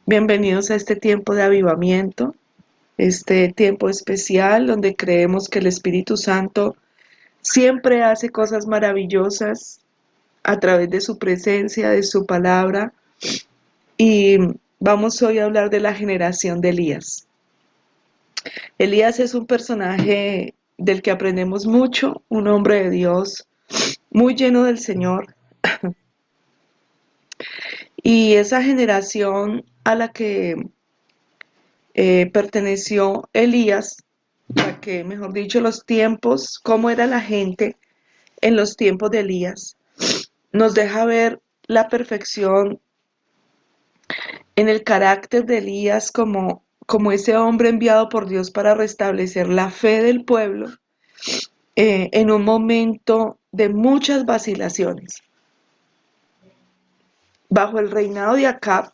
Bienvenidos a este tiempo de avivamiento, este tiempo especial donde creemos que el Espíritu Santo siempre hace cosas maravillosas a través de su presencia, de su palabra. Y vamos hoy a hablar de la generación de Elías. Elías es un personaje del que aprendemos mucho, un hombre de Dios muy lleno del Señor. Y esa generación a la que perteneció Elías, la que, mejor dicho, los tiempos, cómo era la gente en los tiempos de Elías, nos deja ver la perfección en el carácter de Elías como ese hombre enviado por Dios para restablecer la fe del pueblo en un momento de muchas vacilaciones. Bajo el reinado de Acab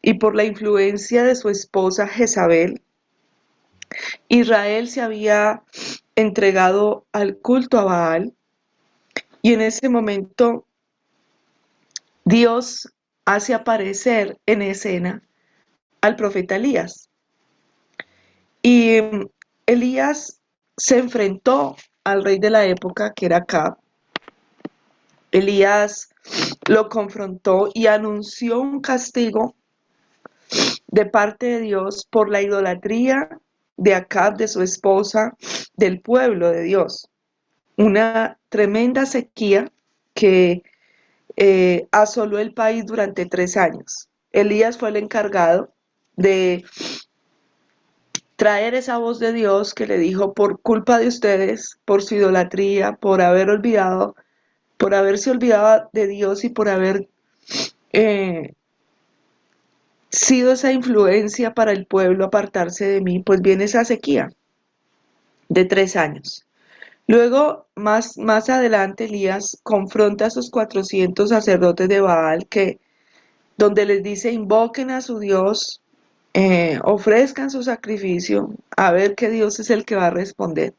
y por la influencia de su esposa Jezabel, Israel se había entregado al culto a Baal y en ese momento Dios hace aparecer en escena al profeta Elías. Y Elías se enfrentó al rey de la época, que era Acab. Elías lo confrontó y anunció un castigo de parte de Dios por la idolatría de Acab, de su esposa, del pueblo de Dios. Una tremenda sequía que asoló el país durante 3 años. Elías fue el encargado de traer esa voz de Dios que le dijo: por culpa de ustedes, por su idolatría, por haberse olvidado de Dios y por haber eh, sido esa influencia para el pueblo apartarse de mí, pues viene esa sequía de 3 años. Luego, más adelante, Elías confronta a sus 400 sacerdotes de Baal donde les dice: invoquen a su Dios, ofrezcan su sacrificio, a ver qué Dios es el que va a responder.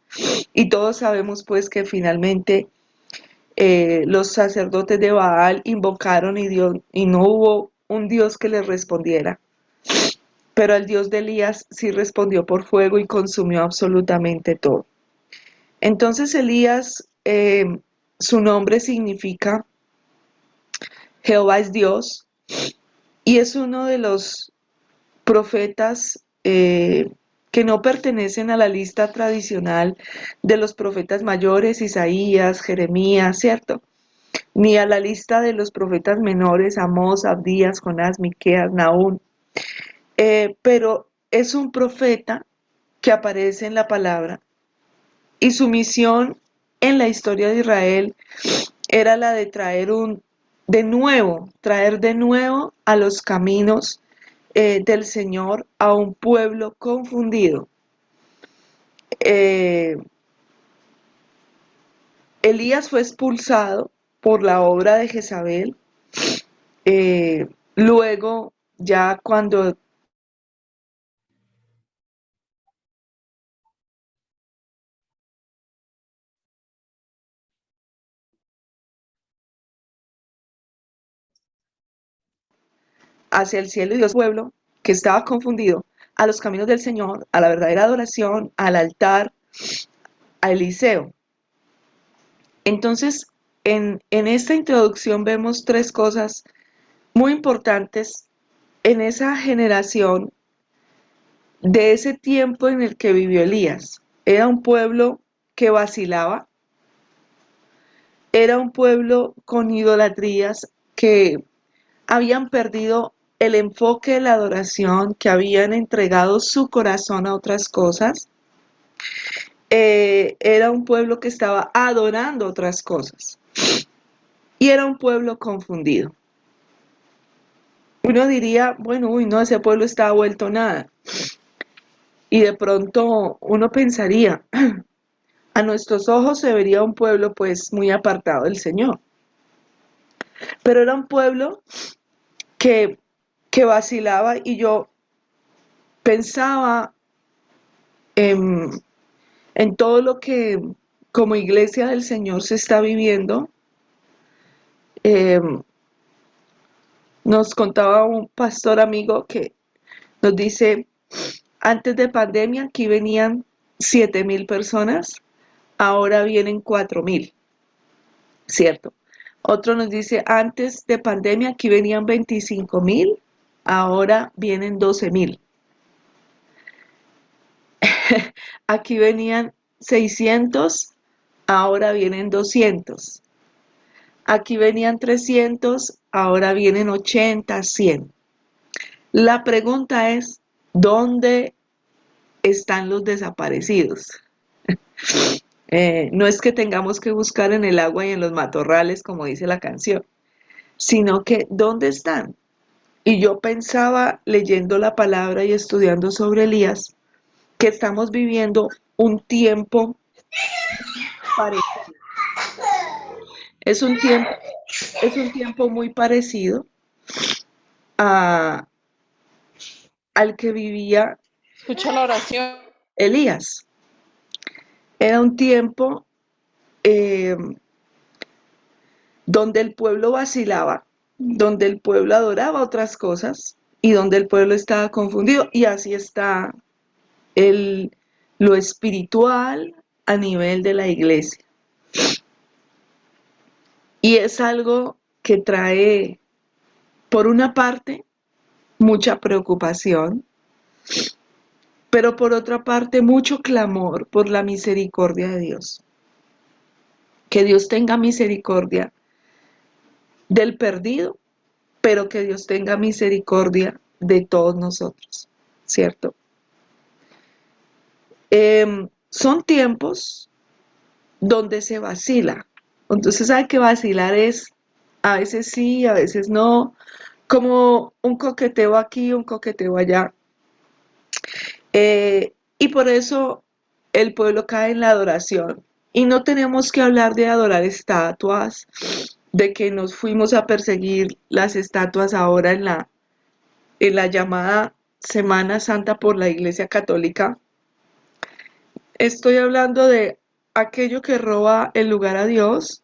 Y todos sabemos pues que finalmente los sacerdotes de Baal invocaron y no hubo un Dios que les respondiera. Pero el Dios de Elías sí respondió por fuego y consumió absolutamente todo. Entonces Elías, su nombre significa Jehová es Dios, y es uno de los profetas que no pertenecen a la lista tradicional de los profetas mayores, Isaías, Jeremías, ¿cierto? Ni a la lista de los profetas menores, Amós, Abdías, Jonás, Miqueas, Nahum. Pero es un profeta que aparece en la palabra y su misión en la historia de Israel era la de traer de nuevo a los caminos del Señor a un pueblo confundido. Eh, Elías fue expulsado por la obra de Jezabel. Luego, ya cuando hacia el cielo y Dios pueblo que estaba confundido a los caminos del Señor, a la verdadera adoración, al altar, a Eliseo. Entonces, en esta introducción vemos tres cosas muy importantes en esa generación de ese tiempo en el que vivió Elías. Era un pueblo que vacilaba, era un pueblo con idolatrías que habían perdido el enfoque de la adoración, que habían entregado su corazón a otras cosas. Era un pueblo que estaba adorando otras cosas y era un pueblo confundido. Uno diría, bueno, uy, no, ese pueblo está vuelto nada. Y de pronto uno pensaría, a nuestros ojos se vería un pueblo pues muy apartado del Señor. Pero era un pueblo que, que vacilaba y yo pensaba en, en todo lo que como iglesia del Señor se está viviendo. eh, Nos contaba un pastor amigo que nos dice, antes de pandemia aquí venían 7.000 personas, ahora vienen 4.000, ¿cierto? Otro nos dice, antes de pandemia aquí venían 25.000, ahora vienen 12.000. Aquí venían 600, ahora vienen 200. Aquí venían 300, ahora vienen 80, 100. La pregunta es, ¿dónde están los desaparecidos? No es que tengamos que buscar en el agua y en los matorrales, como dice la canción, sino que ¿dónde están? Y yo pensaba, leyendo la palabra y estudiando sobre Elías, que estamos viviendo un tiempo parecido. Es un tiempo, es un tiempo muy parecido a, al que vivía Escucho la oración. Elías. Era un tiempo eh, donde el pueblo vacilaba, donde el pueblo adoraba otras cosas y donde el pueblo estaba confundido. Y así está el, lo espiritual a nivel de la iglesia. Y es algo que trae, por una parte, mucha preocupación, pero por otra parte, mucho clamor por la misericordia de Dios. Que Dios tenga misericordia del perdido, pero que Dios tenga misericordia de todos nosotros, ¿cierto? Son tiempos donde se vacila. Entonces hay que vacilar es a veces sí, a veces no, como un coqueteo aquí, un coqueteo allá. Y por eso el pueblo cae en la adoración. Y no tenemos que hablar de adorar estatuas, de que nos fuimos a perseguir las estatuas ahora en la llamada Semana Santa por la Iglesia Católica. Estoy hablando de aquello que roba el lugar a Dios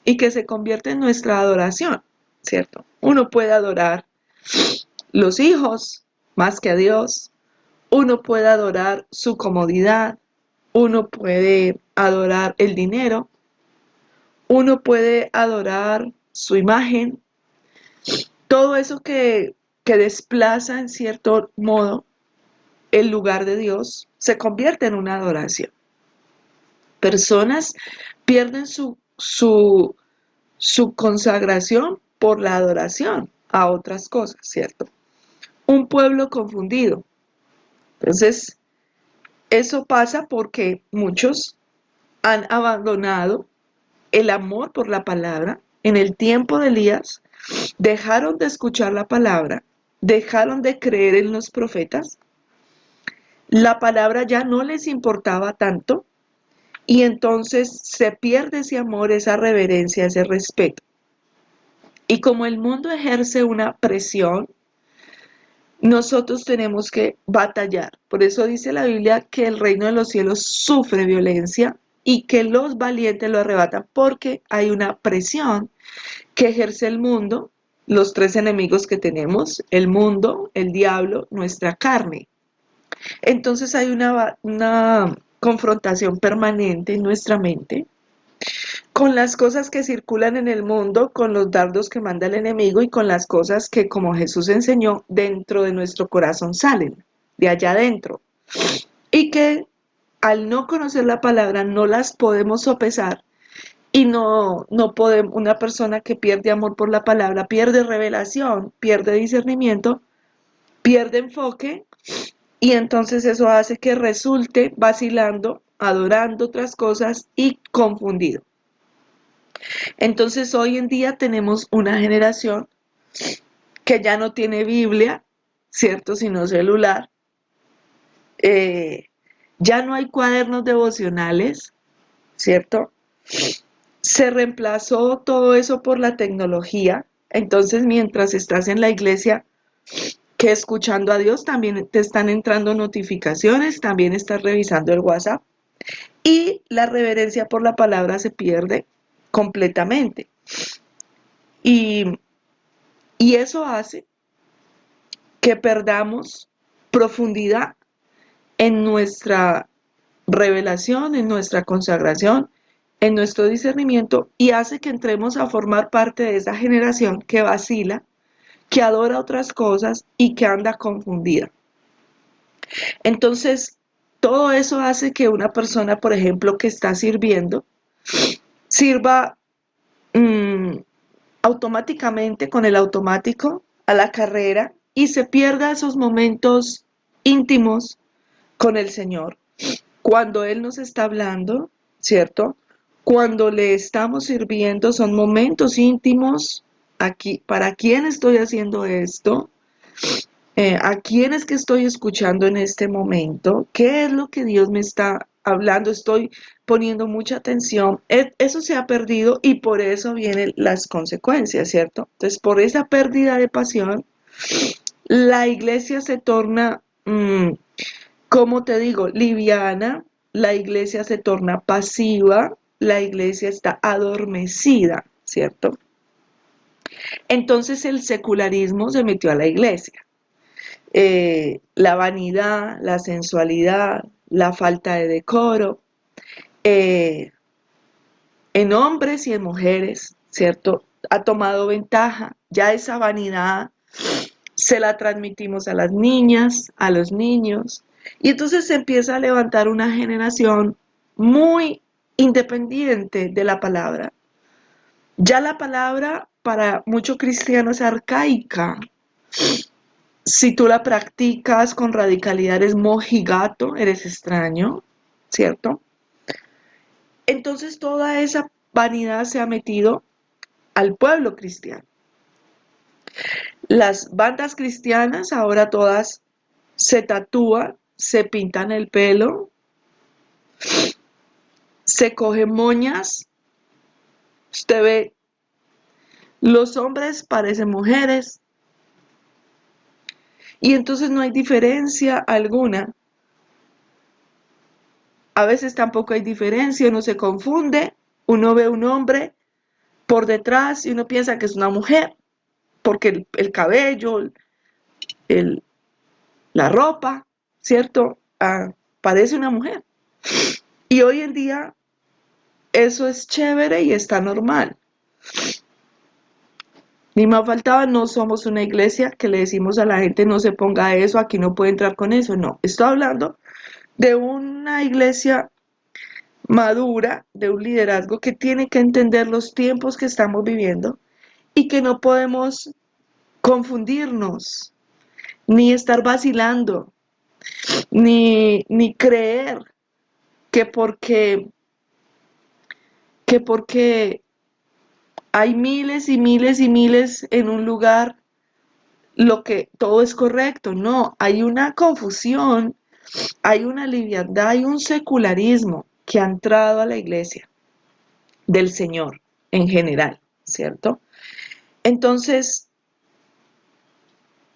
y que se convierte en nuestra adoración, ¿cierto? Uno puede adorar los hijos más que a Dios, uno puede adorar su comodidad, uno puede adorar el dinero, uno puede adorar su imagen, todo eso que desplaza en cierto modo el lugar de Dios se convierte en una adoración. Personas pierden su consagración por la adoración a otras cosas, ¿cierto? Un pueblo confundido. Entonces, eso pasa porque muchos han abandonado el amor por la palabra. En el tiempo de Elías, dejaron de escuchar la palabra, dejaron de creer en los profetas. La palabra ya no les importaba tanto y entonces se pierde ese amor, esa reverencia, ese respeto. Y como el mundo ejerce una presión, nosotros tenemos que batallar. Por eso dice la Biblia que el reino de los cielos sufre violencia y que los valientes lo arrebatan porque hay una presión que ejerce el mundo, los tres enemigos que tenemos, el mundo, el diablo, nuestra carne. Entonces hay una confrontación permanente en nuestra mente con las cosas que circulan en el mundo, con los dardos que manda el enemigo y con las cosas que, como Jesús enseñó, dentro de nuestro corazón salen, de allá adentro. Y que al no conocer la palabra no las podemos sopesar y no podemos, una persona que pierde amor por la palabra pierde revelación, pierde discernimiento, pierde enfoque y entonces eso hace que resulte vacilando, adorando otras cosas y confundido. Entonces hoy en día tenemos una generación que ya no tiene Biblia, ¿cierto? Sino celular. Eh, ya no hay cuadernos devocionales, ¿cierto? Se reemplazó todo eso por la tecnología. Entonces, mientras estás en la iglesia, que escuchando a Dios, también te están entrando notificaciones, también estás revisando el WhatsApp y la reverencia por la palabra se pierde completamente. Y Y eso hace que perdamos profundidad en nuestra revelación, en nuestra consagración, en nuestro discernimiento y hace que entremos a formar parte de esa generación que vacila, que adora otras cosas y que anda confundida. Entonces, todo eso hace que una persona, por ejemplo, que está sirviendo, sirva mmm, automáticamente con el automático a la carrera y se pierda esos momentos íntimos con el Señor. Cuando Él nos está hablando, ¿cierto? Cuando le estamos sirviendo, son momentos íntimos. Aquí, ¿para quién estoy haciendo esto? ¿A quién es que estoy escuchando en este momento? ¿Qué es lo que Dios me está hablando? Estoy poniendo mucha atención. Eso se ha perdido y por eso vienen las consecuencias, ¿cierto? Entonces, por esa pérdida de pasión, la iglesia se torna, como te digo, liviana, la iglesia se torna pasiva, la iglesia está adormecida, ¿cierto? Entonces el secularismo se metió a la iglesia. La vanidad, la sensualidad, la falta de decoro, eh, en hombres y en mujeres, ¿cierto? Ha tomado ventaja. Ya esa vanidad se la transmitimos a las niñas, a los niños, y entonces se empieza a levantar una generación muy independiente de la palabra. Ya la palabra para muchos cristianos es arcaica. Si tú la practicas con radicalidad eres mojigato, eres extraño, ¿cierto? Entonces toda esa vanidad se ha metido al pueblo cristiano. Las bandas cristianas ahora todas se tatúan, se pintan el pelo, se cogen moñas. Usted ve, los hombres parecen mujeres y entonces no hay diferencia alguna. A veces tampoco hay diferencia, uno se confunde, uno ve un hombre por detrás y uno piensa que es una mujer, porque el cabello, el, la ropa, ¿cierto? Parece una mujer. Y hoy en día eso es chévere y está normal. Ni más faltaba, no somos una iglesia que le decimos a la gente no se ponga eso, aquí no puede entrar con eso. No, estoy hablando de una iglesia madura, de un liderazgo que tiene que entender los tiempos que estamos viviendo y que no podemos confundirnos, ni estar vacilando, ni creer que porque hay miles y miles y miles en un lugar, lo que todo es correcto. No, hay una confusión, hay una liviandad, hay un secularismo que ha entrado a la iglesia del Señor en general, ¿cierto? Entonces,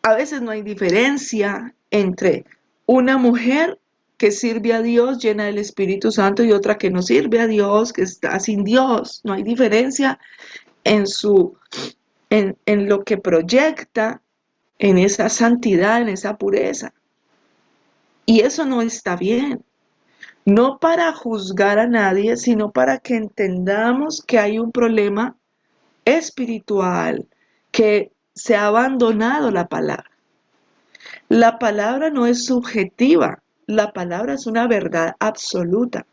a veces no hay diferencia entre una mujer que sirve a Dios llena del Espíritu Santo y otra que no sirve a Dios, que está sin Dios. No hay diferencia en en lo que proyecta, en esa santidad, en esa pureza. Y eso no está bien. No para juzgar a nadie, sino para que entendamos que hay un problema espiritual, que se ha abandonado la palabra. La palabra no es subjetiva, la palabra es una verdad absoluta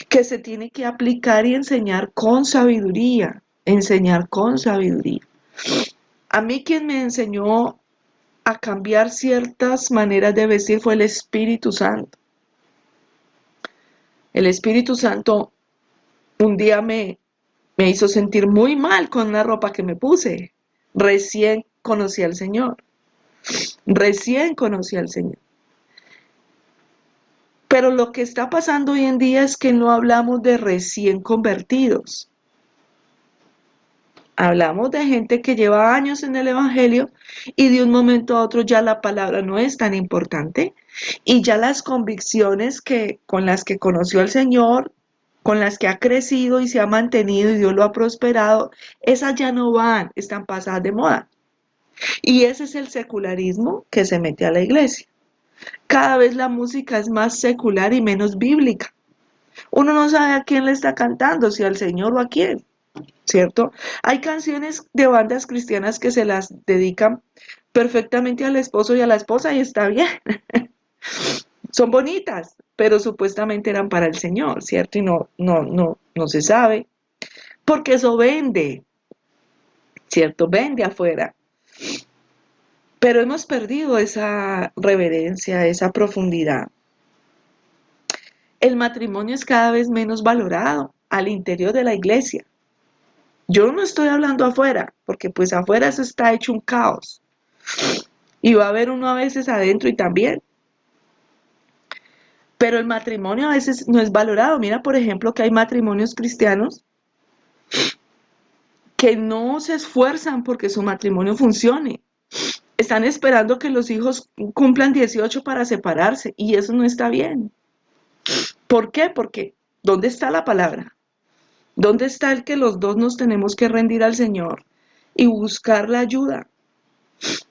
que se tiene que aplicar y enseñar con sabiduría, enseñar con sabiduría. A mí quien me enseñó a cambiar ciertas maneras de vestir fue el Espíritu Santo. El Espíritu Santo un día me hizo sentir muy mal con la ropa que me puse. Recién conocí al Señor. Recién conocí al Señor. Pero lo que está pasando hoy en día es que no hablamos de recién convertidos. Hablamos de gente que lleva años en el Evangelio y de un momento a otro ya la palabra no es tan importante y ya las convicciones con las que conoció al Señor, con las que ha crecido y se ha mantenido y Dios lo ha prosperado, esas ya no van, están pasadas de moda. Y ese es el secularismo que se mete a la iglesia. Cada vez la música es más secular y menos bíblica. Uno no sabe a quién le está cantando, si al Señor o a quién, ¿cierto? Hay canciones de bandas cristianas que se las dedican perfectamente al esposo y a la esposa y está bien. Son bonitas, pero supuestamente eran para el Señor, ¿cierto? Y no se sabe, porque eso vende, ¿cierto? Vende afuera. Pero hemos perdido esa reverencia, esa profundidad. El matrimonio es cada vez menos valorado al interior de la iglesia. Yo no estoy hablando afuera, porque pues afuera eso está hecho un caos. Y va a haber uno a veces adentro y también. Pero el matrimonio a veces no es valorado. Mira, por ejemplo, que hay matrimonios cristianos que no se esfuerzan porque su matrimonio funcione. Están esperando que los hijos cumplan 18 para separarse y eso no está bien. ¿Por qué? Porque ¿dónde está la palabra? ¿Dónde está el que los dos nos tenemos que rendir al Señor y buscar la ayuda?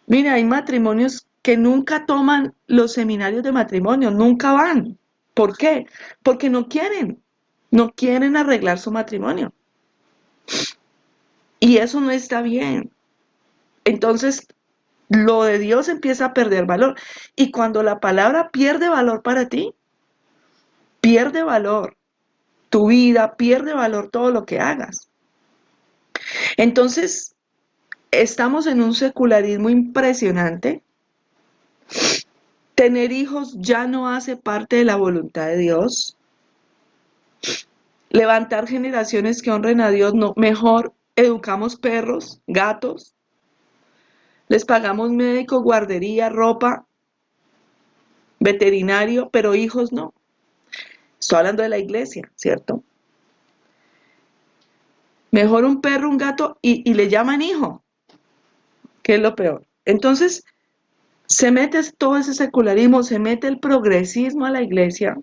Mira, hay matrimonios que nunca toman los seminarios de matrimonio, nunca van. ¿Por qué? Porque no quieren arreglar su matrimonio. Y eso no está bien. Entonces, lo de Dios empieza a perder valor. Y cuando la palabra pierde valor para ti, pierde valor tu vida, pierde valor todo lo que hagas. Entonces, estamos en un secularismo impresionante. Tener hijos ya no hace parte de la voluntad de Dios. Levantar generaciones que honren a Dios, no, mejor educamos perros, gatos, les pagamos médico, guardería, ropa, veterinario, pero hijos no. Estoy hablando de la iglesia, ¿cierto? Mejor un perro, un gato y le llaman hijo, que es lo peor. Entonces, se mete todo ese secularismo, se mete el progresismo a la iglesia.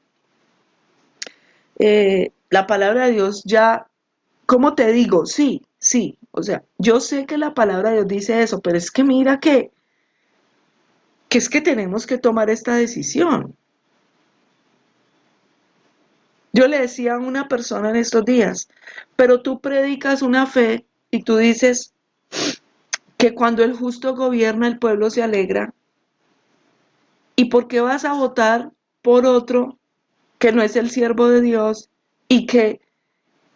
La palabra de Dios ya, ¿cómo te digo? Sí, sí. O sea, yo sé que la palabra de Dios dice eso, pero es que mira que es que tenemos que tomar esta decisión. Yo le decía a una persona en estos días, pero tú predicas una fe y tú dices que cuando el justo gobierna el pueblo se alegra. ¿Y por qué vas a votar por otro que no es el siervo de Dios y que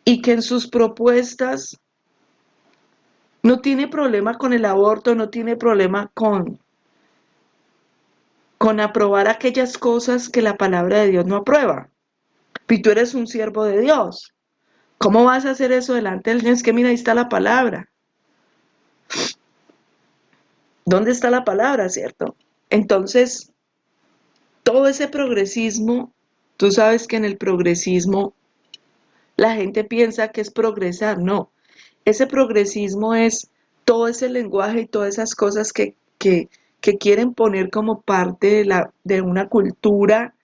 en sus propuestas no tiene problema con el aborto, no tiene problema con aprobar aquellas cosas que la palabra de Dios no aprueba? Y tú eres un siervo de Dios. ¿Cómo vas a hacer eso delante del Señor? Es que mira, ahí está la palabra. ¿Dónde está la palabra, cierto? Entonces, todo ese progresismo, tú sabes que en el progresismo la gente piensa que es progresar, no. Ese progresismo es todo ese lenguaje y todas esas cosas que quieren poner como parte de una cultura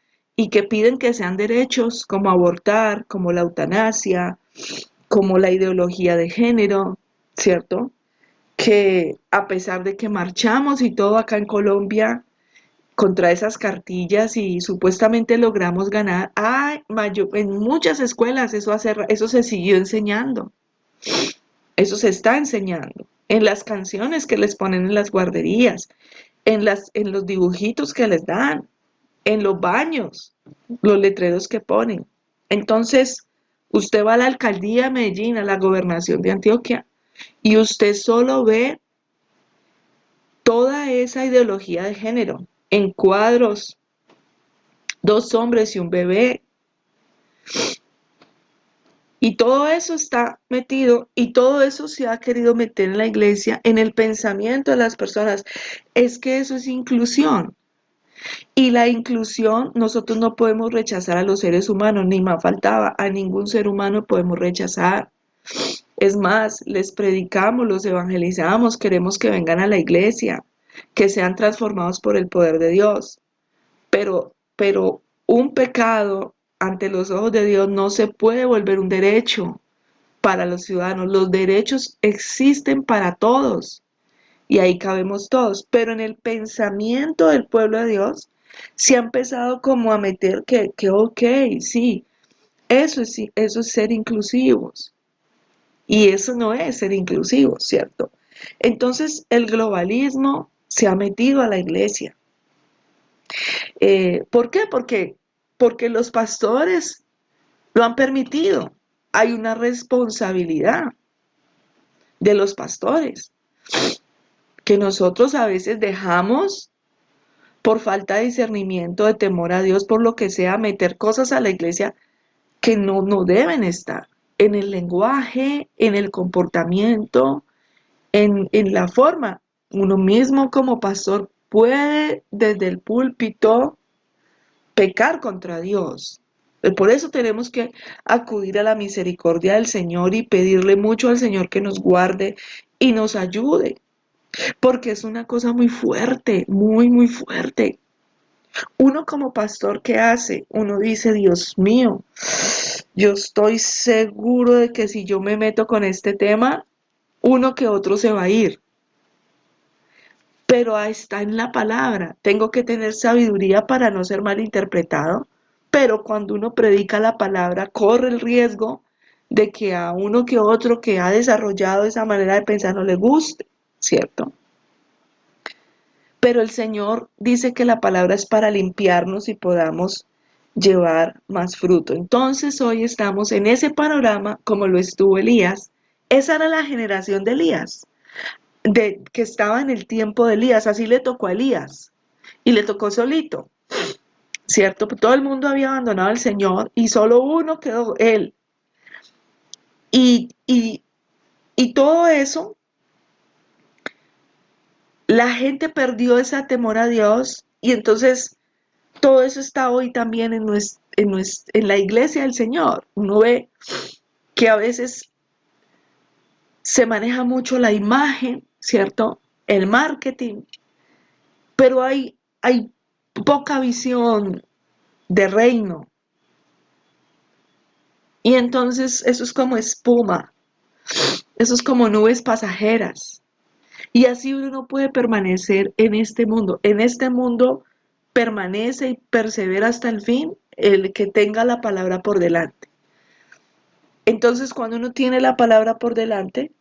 y que piden que sean derechos, como abortar, como la eutanasia, como la ideología de género, ¿cierto? Que a pesar de que marchamos y todo acá en Colombia contra esas cartillas y supuestamente logramos ganar, en muchas escuelas eso se siguió enseñando. Eso se está enseñando en las canciones que les ponen en las guarderías, en los dibujitos que les dan, en los baños, los letreros que ponen. Entonces, usted va a la alcaldía de Medellín, a la gobernación de Antioquia, y usted solo ve toda esa ideología de género en cuadros, dos hombres y un bebé, y todo eso está metido y todo eso se ha querido meter en la iglesia, en el pensamiento de las personas. Es que eso es inclusión. Y la inclusión, nosotros no podemos rechazar a los seres humanos, ni más faltaba, a ningún ser humano podemos rechazar. Es más, les predicamos, los evangelizamos, queremos que vengan a la iglesia, que sean transformados por el poder de Dios. Pero un pecado ante los ojos de Dios no se puede volver un derecho para los ciudadanos. Los derechos existen para todos y ahí cabemos todos, pero en el pensamiento del pueblo de Dios se ha empezado como a meter que ok, sí, eso es ser inclusivos, y eso no es ser inclusivos, ¿cierto? Entonces el globalismo se ha metido a la iglesia. ¿Por qué? Porque los pastores lo han permitido. Hay una responsabilidad de los pastores que nosotros a veces dejamos por falta de discernimiento, de temor a Dios, por lo que sea, meter cosas a la iglesia que no deben estar en el lenguaje, en el comportamiento, en la forma. Uno mismo como pastor puede desde el púlpito pecar contra Dios. Por eso tenemos que acudir a la misericordia del Señor y pedirle mucho al Señor que nos guarde y nos ayude, porque es una cosa muy fuerte, muy, muy fuerte. Uno como pastor, ¿qué hace? Uno dice, Dios mío, yo estoy seguro de que si yo me meto con este tema, uno que otro se va a ir. Pero está en la palabra. Tengo que tener sabiduría para no ser malinterpretado. Pero cuando uno predica la palabra, corre el riesgo de que a uno que otro que ha desarrollado esa manera de pensar no le guste, ¿cierto? Pero el Señor dice que la palabra es para limpiarnos y podamos llevar más fruto. Entonces hoy estamos en ese panorama como lo estuvo Elías. Esa era la generación de Elías, que estaba en el tiempo de Elías. Así le tocó a Elías y le tocó solito, ¿cierto? Todo el mundo había abandonado al Señor y solo uno quedó, él. Y, y, y todo eso, la gente perdió ese temor a Dios y entonces todo eso está hoy también en la iglesia del Señor. Uno ve que a veces se maneja mucho la imagen, ¿cierto? El marketing, pero hay poca visión de reino. Y entonces eso es como espuma, eso es como nubes pasajeras. Y así uno no puede permanecer en este mundo. En este mundo permanece y persevera hasta el fin el que tenga la palabra por delante. Entonces, cuando uno tiene la palabra por delante,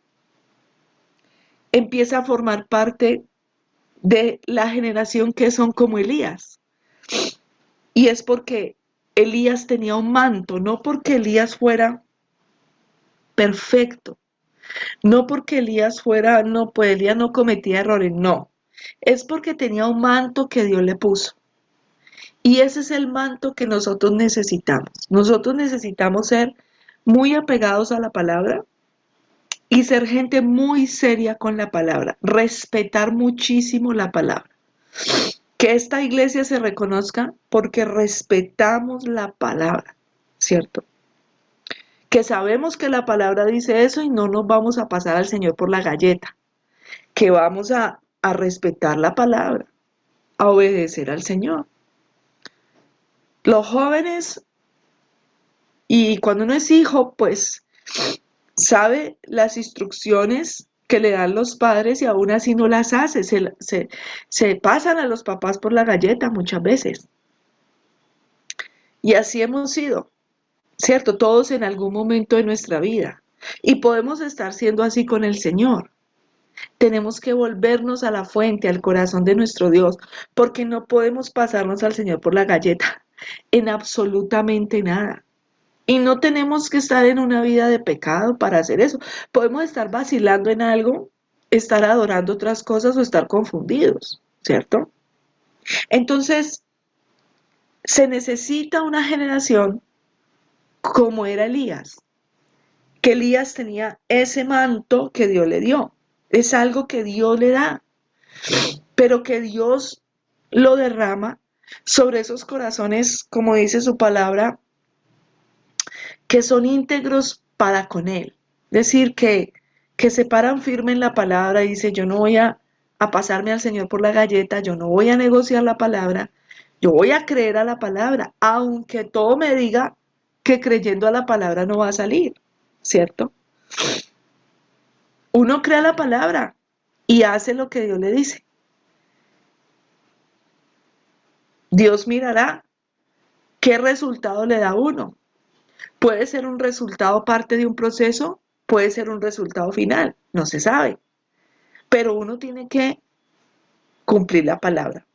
empieza a formar parte de la generación que son como Elías. Y es porque Elías tenía un manto, no porque Elías fuera perfecto, no porque Elías fuera, no, pues Elías no cometía errores, no. Es porque tenía un manto que Dios le puso. Y ese es el manto que nosotros necesitamos. Nosotros necesitamos ser muy apegados a la palabra y ser gente muy seria con la palabra, respetar muchísimo la palabra. Que esta iglesia se reconozca porque respetamos la palabra, ¿cierto? Que sabemos que la palabra dice eso y no nos vamos a pasar al Señor por la galleta, que vamos a respetar la palabra, a obedecer al Señor. Los jóvenes, y cuando uno es hijo, pues sabe las instrucciones que le dan los padres y aún así no las hace, se pasan a los papás por la galleta muchas veces. Y así hemos sido, ¿cierto? Todos en algún momento de nuestra vida. Y podemos estar siendo así con el Señor. Tenemos que volvernos a la fuente, al corazón de nuestro Dios, porque no podemos pasarnos al Señor por la galleta en absolutamente nada. Y no tenemos que estar en una vida de pecado para hacer eso. Podemos estar vacilando en algo, estar adorando otras cosas o estar confundidos, ¿cierto? Entonces, se necesita una generación como era Elías, que Elías tenía ese manto que Dios le dio. Es algo que Dios le da, pero que Dios lo derrama sobre esos corazones, como dice su palabra, que son íntegros para con Él. Es decir, que se paran firme en la palabra y dice, yo no voy a pasarme al Señor por la galleta, yo no voy a negociar la palabra, yo voy a creer a la palabra, aunque todo me diga que creyendo a la palabra no va a salir, ¿cierto? Uno cree a la palabra, y hace lo que Dios le dice. Dios mirará qué resultado le da a uno. Puede ser un resultado parte de un proceso, puede ser un resultado final, no se sabe, pero uno tiene que cumplir la palabra.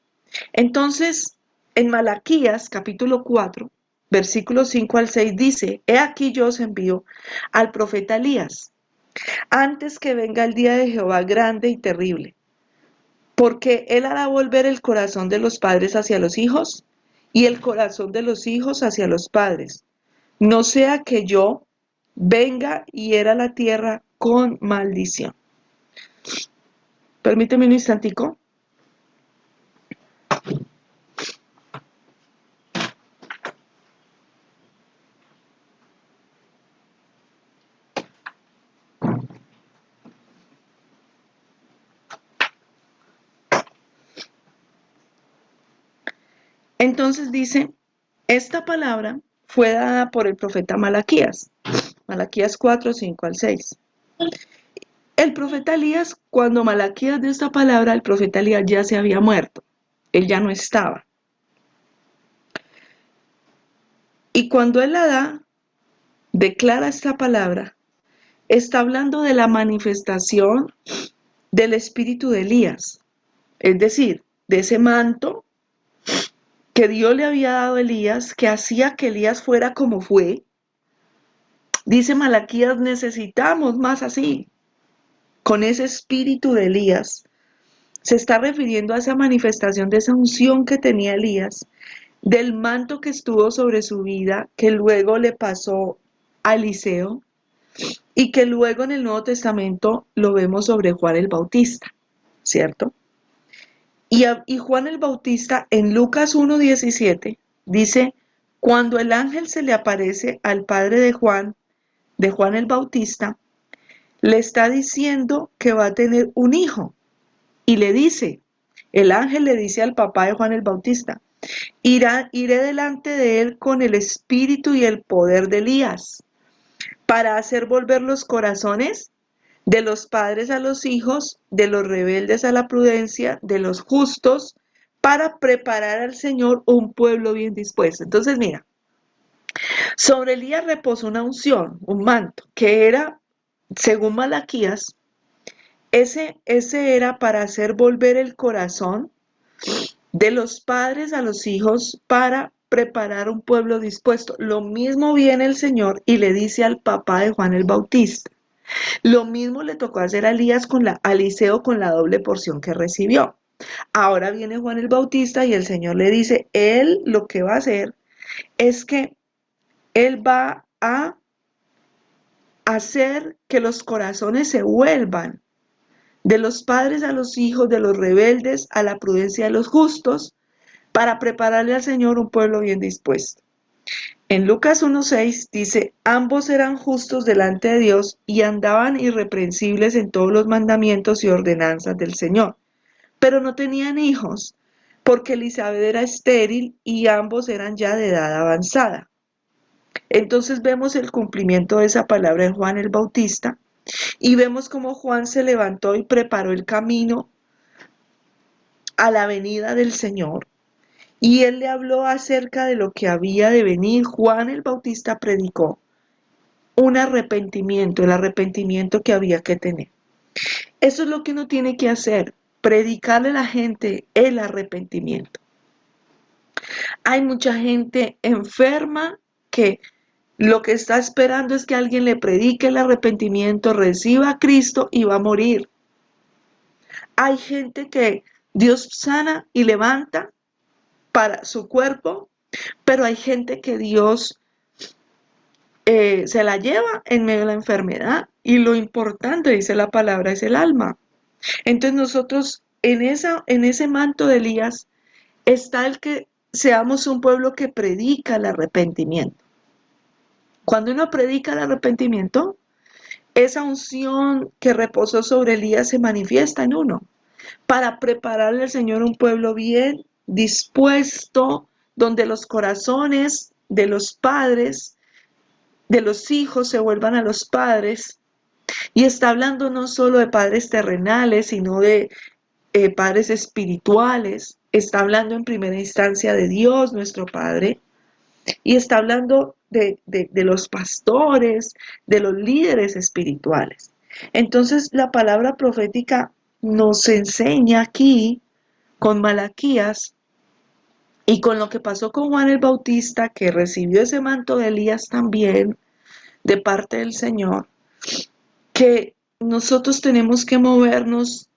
Entonces, en Malaquías capítulo 4, versículos 5 al 6 dice, he aquí yo os envío al profeta Elías, antes que venga el día de Jehová grande y terrible, porque él hará volver el corazón de los padres hacia los hijos y el corazón de los hijos hacia los padres, no sea que yo venga y hiera la tierra con maldición. Permíteme un instantico. Entonces dice, esta palabra fue dada por el profeta Malaquías. Malaquías 4, 5 al 6. El profeta Elías, cuando Malaquías dio esta palabra, el profeta Elías ya se había muerto. Él ya no estaba. Y cuando él la da, declara esta palabra, está hablando de la manifestación del espíritu de Elías. Es decir, de ese manto que Dios le había dado a Elías, que hacía que Elías fuera como fue. Dice Malaquías, necesitamos más así, con ese espíritu de Elías. Se está refiriendo a esa manifestación de esa unción que tenía Elías, del manto que estuvo sobre su vida, que luego le pasó a Eliseo, y que luego en el Nuevo Testamento lo vemos sobre Juan el Bautista, ¿cierto? Y Juan el Bautista en Lucas 1:17 dice, cuando el ángel se le aparece al padre de Juan el Bautista, le está diciendo que va a tener un hijo. Y le dice, el ángel le dice al papá de Juan el Bautista, iré delante de él con el espíritu y el poder de Elías, para hacer volver los corazones de los padres a los hijos, de los rebeldes a la prudencia, de los justos, para preparar al Señor un pueblo bien dispuesto. Entonces, mira, sobre Elías reposó una unción, un manto, que era, según Malaquías, ese era para hacer volver el corazón de los padres a los hijos para preparar un pueblo dispuesto. Lo mismo viene el Señor y le dice al papá de Juan el Bautista. Lo mismo le tocó hacer a Elías a Eliseo con la doble porción que recibió. Ahora viene Juan el Bautista y el Señor le dice, él lo que va a hacer es que él va a hacer que los corazones se vuelvan de los padres a los hijos, de los rebeldes a la prudencia de los justos, para prepararle al Señor un pueblo bien dispuesto. En Lucas 1:6 dice, ambos eran justos delante de Dios y andaban irreprensibles en todos los mandamientos y ordenanzas del Señor, pero no tenían hijos, porque Elisabet era estéril y ambos eran ya de edad avanzada. Entonces vemos el cumplimiento de esa palabra en Juan el Bautista y vemos cómo Juan se levantó y preparó el camino a la venida del Señor. Y él le habló acerca de lo que había de venir. Juan el Bautista predicó un arrepentimiento, el arrepentimiento que había que tener. Eso es lo que uno tiene que hacer, predicarle a la gente el arrepentimiento. Hay mucha gente enferma que lo que está esperando es que alguien le predique el arrepentimiento, reciba a Cristo y va a morir. Hay gente que Dios sana y levanta para su cuerpo, pero hay gente que Dios se la lleva en medio de la enfermedad y lo importante, dice la palabra, es el alma. Entonces nosotros en ese manto de Elías está el que seamos un pueblo que predica el arrepentimiento. Cuando uno predica el arrepentimiento, esa unción que reposó sobre Elías se manifiesta en uno para prepararle al Señor un pueblo bien dispuesto, donde los corazones de los padres, de los hijos se vuelvan a los padres Y está hablando no solo de padres terrenales, sino de padres espirituales. Está hablando en primera instancia de Dios, nuestro Padre, y está hablando de los pastores, de los líderes espirituales. Entonces, la palabra profética nos enseña aquí con Malaquías y con lo que pasó con Juan el Bautista, que recibió ese manto de Elías también de parte del Señor, que nosotros tenemos que movernos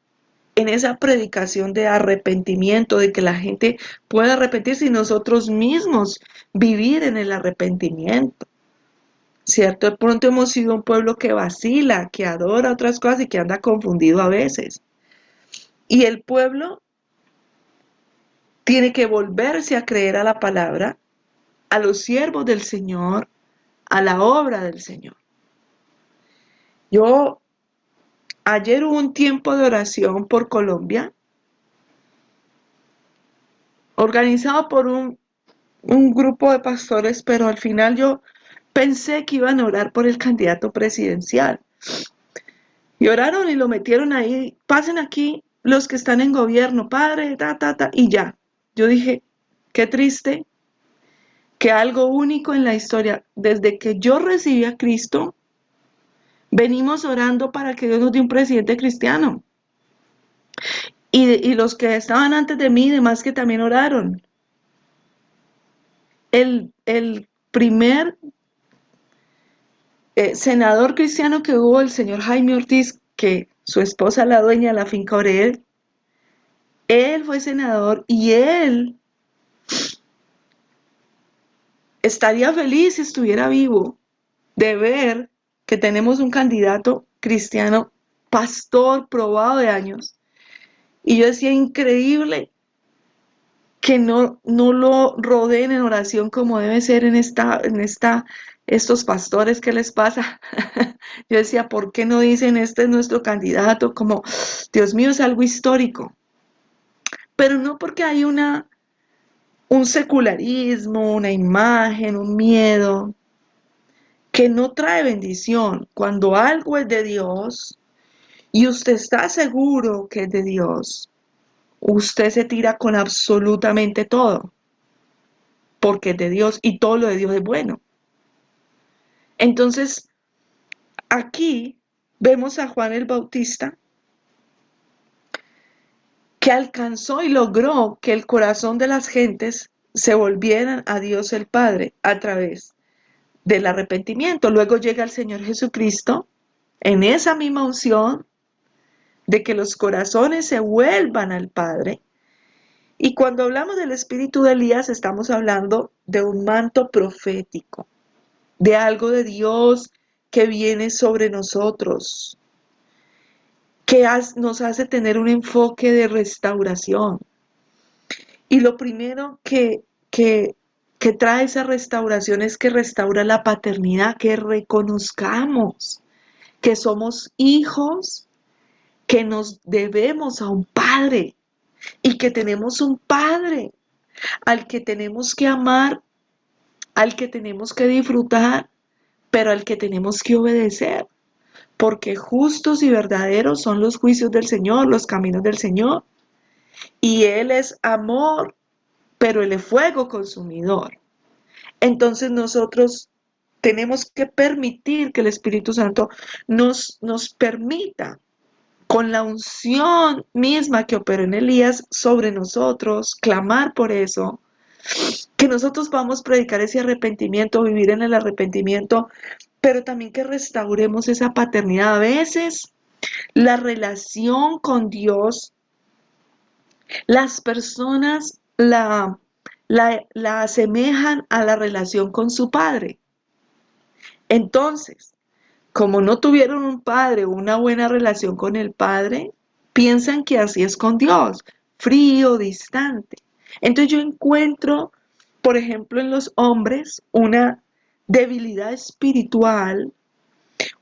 en esa predicación de arrepentimiento, de que la gente pueda arrepentirse y nosotros mismos vivir en el arrepentimiento. ¿Cierto? De pronto hemos sido un pueblo que vacila, que adora otras cosas y que anda confundido a veces. Y el pueblo tiene que volverse a creer a la palabra, a los siervos del Señor, a la obra del Señor. Yo ayer hubo un tiempo de oración por Colombia, organizado por un grupo de pastores, pero al final yo pensé que iban a orar por el candidato presidencial. Y oraron y lo metieron ahí, pasen aquí los que están en gobierno, padre, y ya. Yo dije, qué triste que algo único en la historia, desde que yo recibí a Cristo, venimos orando para que Dios nos dé un presidente cristiano. Y los que estaban antes de mí, demás que también oraron. El primer senador cristiano que hubo, el señor Jaime Ortiz, que su esposa la dueña de la finca Orel, él fue senador y él estaría feliz si estuviera vivo de ver que tenemos un candidato cristiano, pastor, probado de años. Y yo decía, increíble que no lo rodeen en oración como debe ser en estos pastores, ¿qué les pasa? Yo decía, ¿por qué no dicen este es nuestro candidato? Como, Dios mío, es algo histórico. Pero no porque hay un secularismo, una imagen, un miedo, que no trae bendición. Cuando algo es de Dios y usted está seguro que es de Dios, usted se tira con absolutamente todo, porque es de Dios y todo lo de Dios es bueno. Entonces, aquí vemos a Juan el Bautista que alcanzó y logró que el corazón de las gentes se volvieran a Dios el Padre a través del arrepentimiento. Luego llega el Señor Jesucristo en esa misma unción de que los corazones se vuelvan al Padre. Y cuando hablamos del espíritu de Elías, estamos hablando de un manto profético, de algo de Dios que viene sobre nosotros, que nos hace tener un enfoque de restauración. Y lo primero que trae esa restauración es que restaura la paternidad, que reconozcamos que somos hijos, que nos debemos a un padre y que tenemos un padre al que tenemos que amar, al que tenemos que disfrutar, pero al que tenemos que obedecer, porque justos y verdaderos son los juicios del Señor, los caminos del Señor, y Él es amor, pero Él es fuego consumidor. Entonces nosotros tenemos que permitir que el Espíritu Santo nos permita, con la unción misma que operó en Elías sobre nosotros, clamar por eso, que nosotros podamos predicar ese arrepentimiento, vivir en el arrepentimiento, pero también que restauremos esa paternidad. A veces la relación con Dios, las personas la asemejan a la relación con su padre. Entonces, como no tuvieron un padre o una buena relación con el padre, piensan que así es con Dios, frío, distante. Entonces yo encuentro, por ejemplo, en los hombres una debilidad espiritual,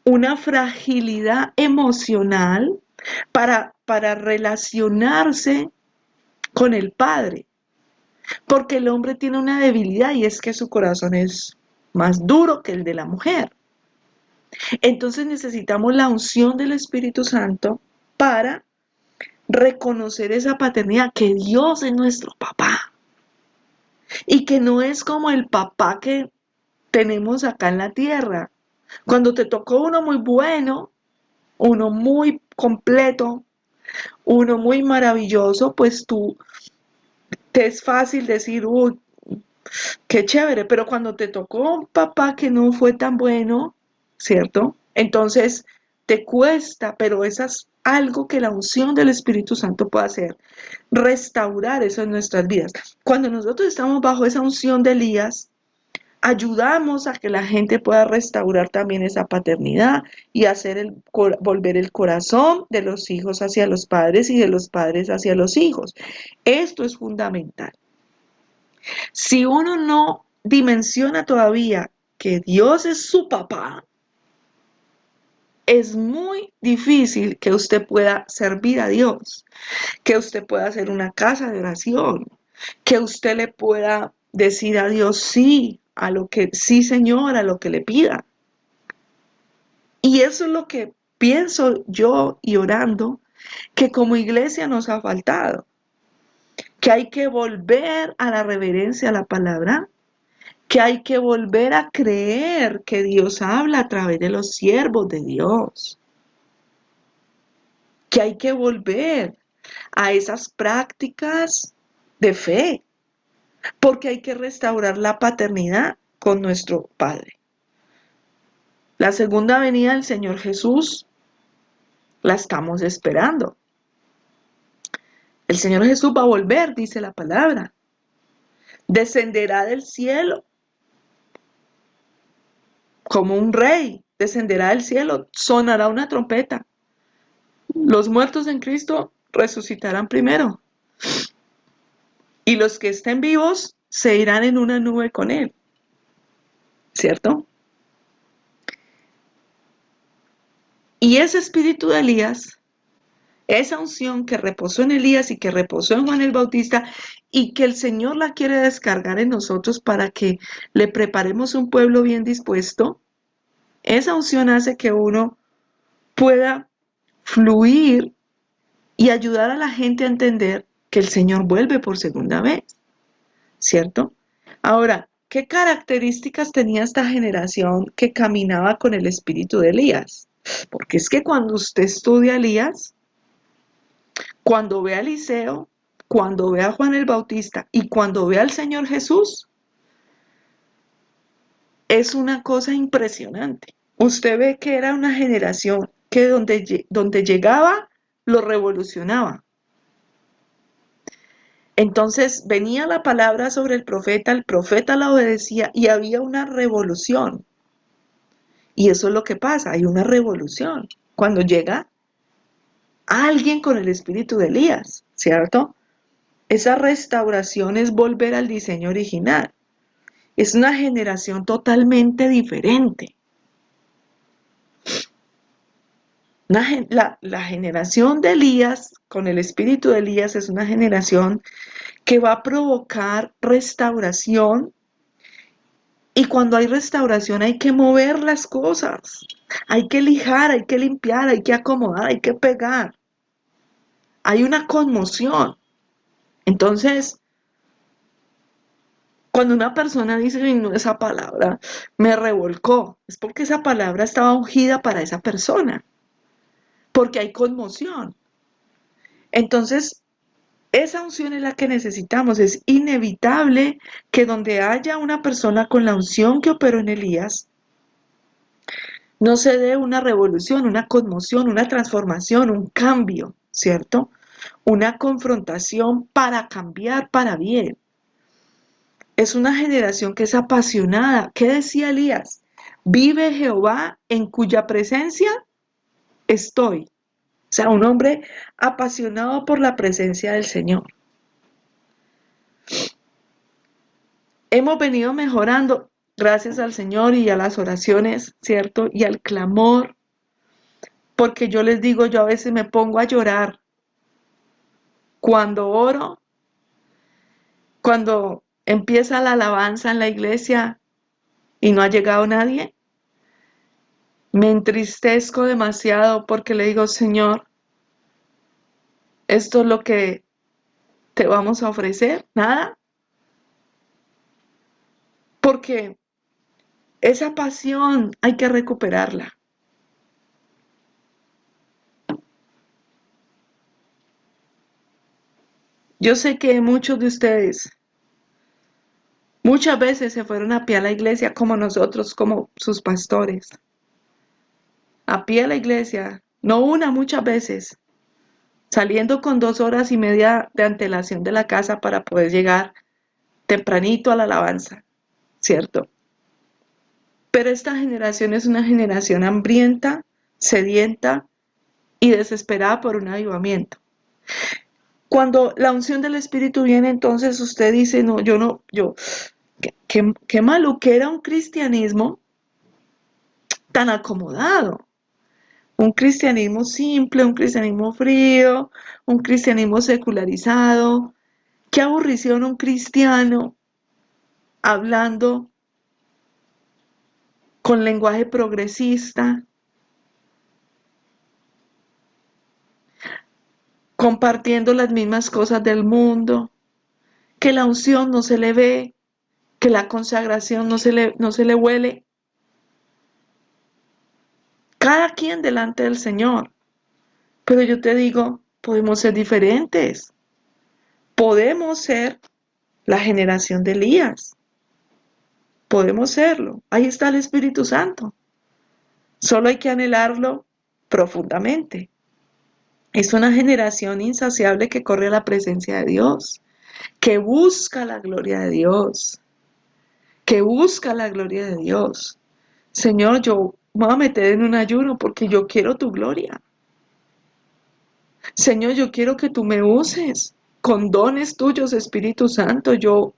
una fragilidad emocional para relacionarse con el Padre, porque el hombre tiene una debilidad y es que su corazón es más duro que el de la mujer. Entonces necesitamos la unción del Espíritu Santo para reconocer esa paternidad, que Dios es nuestro papá y que no es como el papá que tenemos acá en la tierra. Cuando te tocó uno muy bueno, uno muy completo, uno muy maravilloso, pues tú te es fácil decir, uy, qué chévere, pero cuando te tocó un papá que no fue tan bueno, ¿cierto? Entonces te cuesta, pero eso es algo que la unción del Espíritu Santo puede hacer, restaurar eso en nuestras vidas. Cuando nosotros estamos bajo esa unción de Elías, ayudamos a que la gente pueda restaurar también esa paternidad y hacer volver el corazón de los hijos hacia los padres y de los padres hacia los hijos. Esto es fundamental. Si uno no dimensiona todavía que Dios es su papá, es muy difícil que usted pueda servir a Dios, que usted pueda hacer una casa de oración, que usted le pueda decir a Dios sí, a lo que sí, Señor, a lo que le pida. Y eso es lo que pienso yo y orando, que como iglesia nos ha faltado, que hay que volver a la reverencia a la palabra, que hay que volver a creer que Dios habla a través de los siervos de Dios, que hay que volver a esas prácticas de fe, porque hay que restaurar la paternidad con nuestro Padre. La segunda venida del Señor Jesús la estamos esperando. El Señor Jesús va a volver, dice la palabra. Descenderá del cielo como un rey, descenderá del cielo, sonará una trompeta. Los muertos en Cristo resucitarán primero y los que estén vivos se irán en una nube con Él, ¿cierto? Y ese espíritu de Elías, esa unción que reposó en Elías y que reposó en Juan el Bautista y que el Señor la quiere descargar en nosotros para que le preparemos un pueblo bien dispuesto, esa unción hace que uno pueda fluir y ayudar a la gente a entender que el Señor vuelve por segunda vez, ¿cierto? Ahora, ¿qué características tenía esta generación que caminaba con el espíritu de Elías? Porque es que cuando usted estudia a Elías, cuando ve a Eliseo, cuando ve a Juan el Bautista y cuando ve al Señor Jesús, es una cosa impresionante. Usted ve que era una generación que donde llegaba lo revolucionaba. Entonces venía la palabra sobre el profeta la obedecía y había una revolución. Y eso es lo que pasa, hay una revolución. Cuando llega alguien con el espíritu de Elías, ¿cierto? Esa restauración es volver al diseño original. Es una generación totalmente diferente. La generación de Elías, con el espíritu de Elías, es una generación que va a provocar restauración. Y cuando hay restauración hay que mover las cosas, hay que lijar, hay que limpiar, hay que acomodar, hay que pegar. Hay una conmoción. Entonces, cuando una persona dice, "Ay, no, esa palabra me revolcó", es porque esa palabra estaba ungida para esa persona, porque hay conmoción. Entonces, esa unción es la que necesitamos. Es inevitable que donde haya una persona con la unción que operó en Elías, no se dé una revolución, una conmoción, una transformación, un cambio, ¿cierto? Una confrontación para cambiar para bien. Es una generación que es apasionada. ¿Qué decía Elías? Vive Jehová en cuya presencia estoy. O sea, un hombre apasionado por la presencia del Señor. Hemos venido mejorando gracias al Señor y a las oraciones, ¿cierto? Y al clamor, porque yo les digo, yo a veces me pongo a llorar cuando oro, cuando empieza la alabanza en la iglesia y no ha llegado nadie. Me entristezco demasiado porque le digo, Señor, esto es lo que te vamos a ofrecer, nada, porque esa pasión hay que recuperarla. Yo sé que muchos de ustedes muchas veces se fueron a pie a la iglesia como nosotros, como sus pastores, a pie a la iglesia, no una, muchas veces, saliendo con 2 horas y media de antelación de la casa para poder llegar tempranito a la alabanza, ¿cierto? Pero esta generación es una generación hambrienta, sedienta y desesperada por un avivamiento. Cuando la unción del Espíritu viene, entonces usted dice, no, yo no, qué maluquera un cristianismo tan acomodado. Un cristianismo simple, un cristianismo frío, un cristianismo secularizado. Qué aburrición un cristiano hablando con lenguaje progresista, compartiendo las mismas cosas del mundo, que la unción no se le ve, que la consagración no se le huele. Cada quien delante del Señor. Pero yo te digo, podemos ser diferentes. Podemos ser la generación de Elías. Podemos serlo. Ahí está el Espíritu Santo. Solo hay que anhelarlo profundamente. Es una generación insaciable que corre a la presencia de Dios, que busca la gloria de Dios, que busca la gloria de Dios. Señor, yo me voy a meter en un ayuno porque yo quiero tu gloria. Señor, yo quiero que tú me uses con dones tuyos, Espíritu Santo. Yo,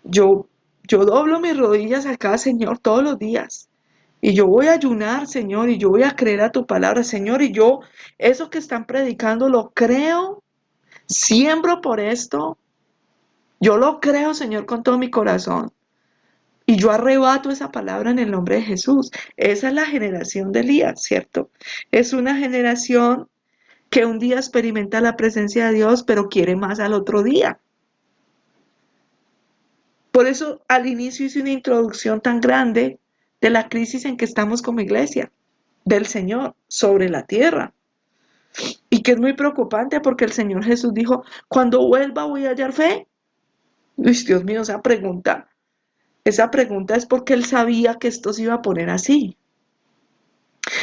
yo doblo mis rodillas acá, Señor, todos los días. Y yo voy a ayunar, Señor, y yo voy a creer a tu palabra, Señor, y yo, eso que están predicando, lo creo, siembro por esto, yo lo creo, Señor, con todo mi corazón. Y yo arrebato esa palabra en el nombre de Jesús. Esa es la generación de Elías, ¿cierto? Es una generación que un día experimenta la presencia de Dios, pero quiere más al otro día. Por eso al inicio hice una introducción tan grande de la crisis en que estamos como iglesia del Señor sobre la tierra. Y que es muy preocupante porque el Señor Jesús dijo, cuando vuelva voy a hallar fe. Uy, Dios mío, esa pregunta es porque Él sabía que esto se iba a poner así.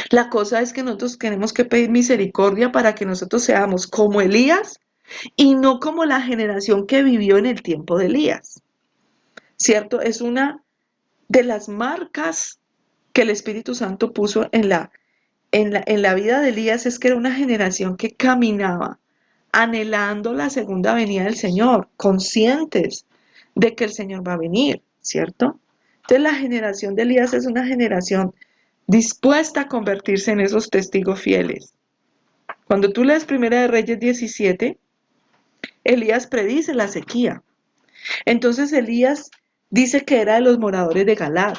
La cosa es que nosotros tenemos que pedir misericordia para que nosotros seamos como Elías y no como la generación que vivió en el tiempo de Elías. ¿Cierto? Es una de las marcas que el Espíritu Santo puso en la vida de Elías, es que era una generación que caminaba anhelando la segunda venida del Señor, conscientes de que el Señor va a venir, ¿cierto? Entonces la generación de Elías es una generación dispuesta a convertirse en esos testigos fieles. Cuando tú lees Primera de Reyes 17, Elías predice la sequía. Entonces Elías dice que era de los moradores de Galaad.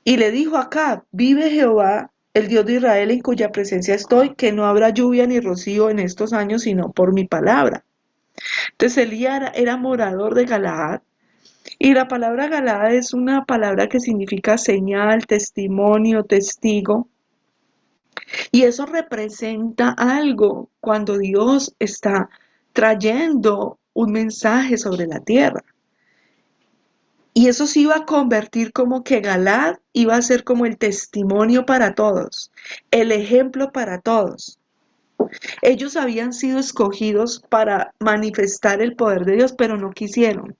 Y le dijo a Acab, vive Jehová, el Dios de Israel, en cuya presencia estoy, que no habrá lluvia ni rocío en estos años, sino por mi palabra. Entonces Elías era morador de Galaad, y la palabra Galaad es una palabra que significa señal, testimonio, testigo, y eso representa algo cuando Dios está trayendo un mensaje sobre la tierra. Y eso se iba a convertir como que Galaad iba a ser como el testimonio para todos, el ejemplo para todos. Ellos habían sido escogidos para manifestar el poder de Dios, pero no quisieron.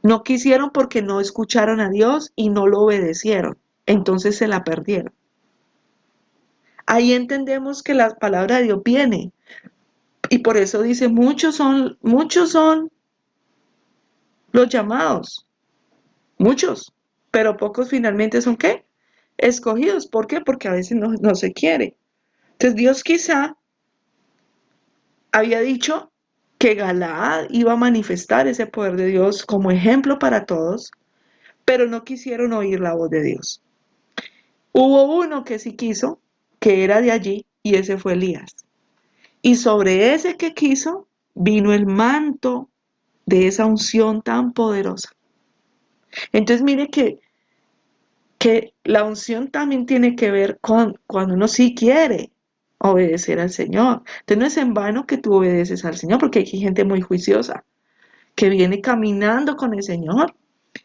No quisieron porque no escucharon a Dios y no lo obedecieron. Entonces se la perdieron. Ahí entendemos que la palabra de Dios viene. Y por eso dice, muchos son los llamados, muchos, pero pocos finalmente son ¿qué? Escogidos. ¿Por qué? Porque a veces no se quiere. Entonces Dios quizá había dicho que Galaad iba a manifestar ese poder de Dios como ejemplo para todos, pero no quisieron oír la voz de Dios. Hubo uno que sí quiso, que era de allí, y ese fue Elías. Y sobre ese que quiso vino el manto de esa unción tan poderosa. Entonces mire que la unción también tiene que ver con cuando uno sí quiere obedecer al Señor. Entonces no es en vano que tú obedeces al Señor, porque hay gente muy juiciosa que viene caminando con el Señor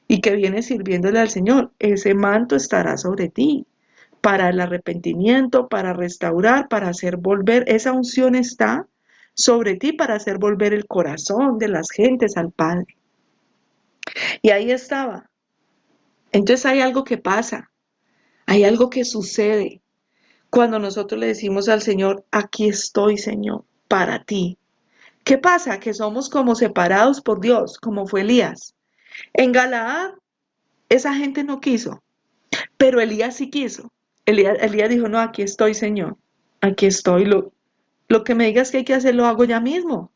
y que viene sirviéndole al Señor. Ese manto estará sobre ti para el arrepentimiento, para restaurar, para hacer volver. Esa unción está sobre ti para hacer volver el corazón de las gentes al Padre. Y ahí estaba. Entonces hay algo que pasa, hay algo que sucede cuando nosotros le decimos al Señor, aquí estoy, Señor, para ti. ¿Qué pasa? Que somos como separados por Dios, como fue Elías. En Galaad, esa gente no quiso, pero Elías sí quiso. Elías dijo, no, aquí estoy, Señor, aquí estoy. Lo que me digas que hay que hacer, lo hago ya mismo.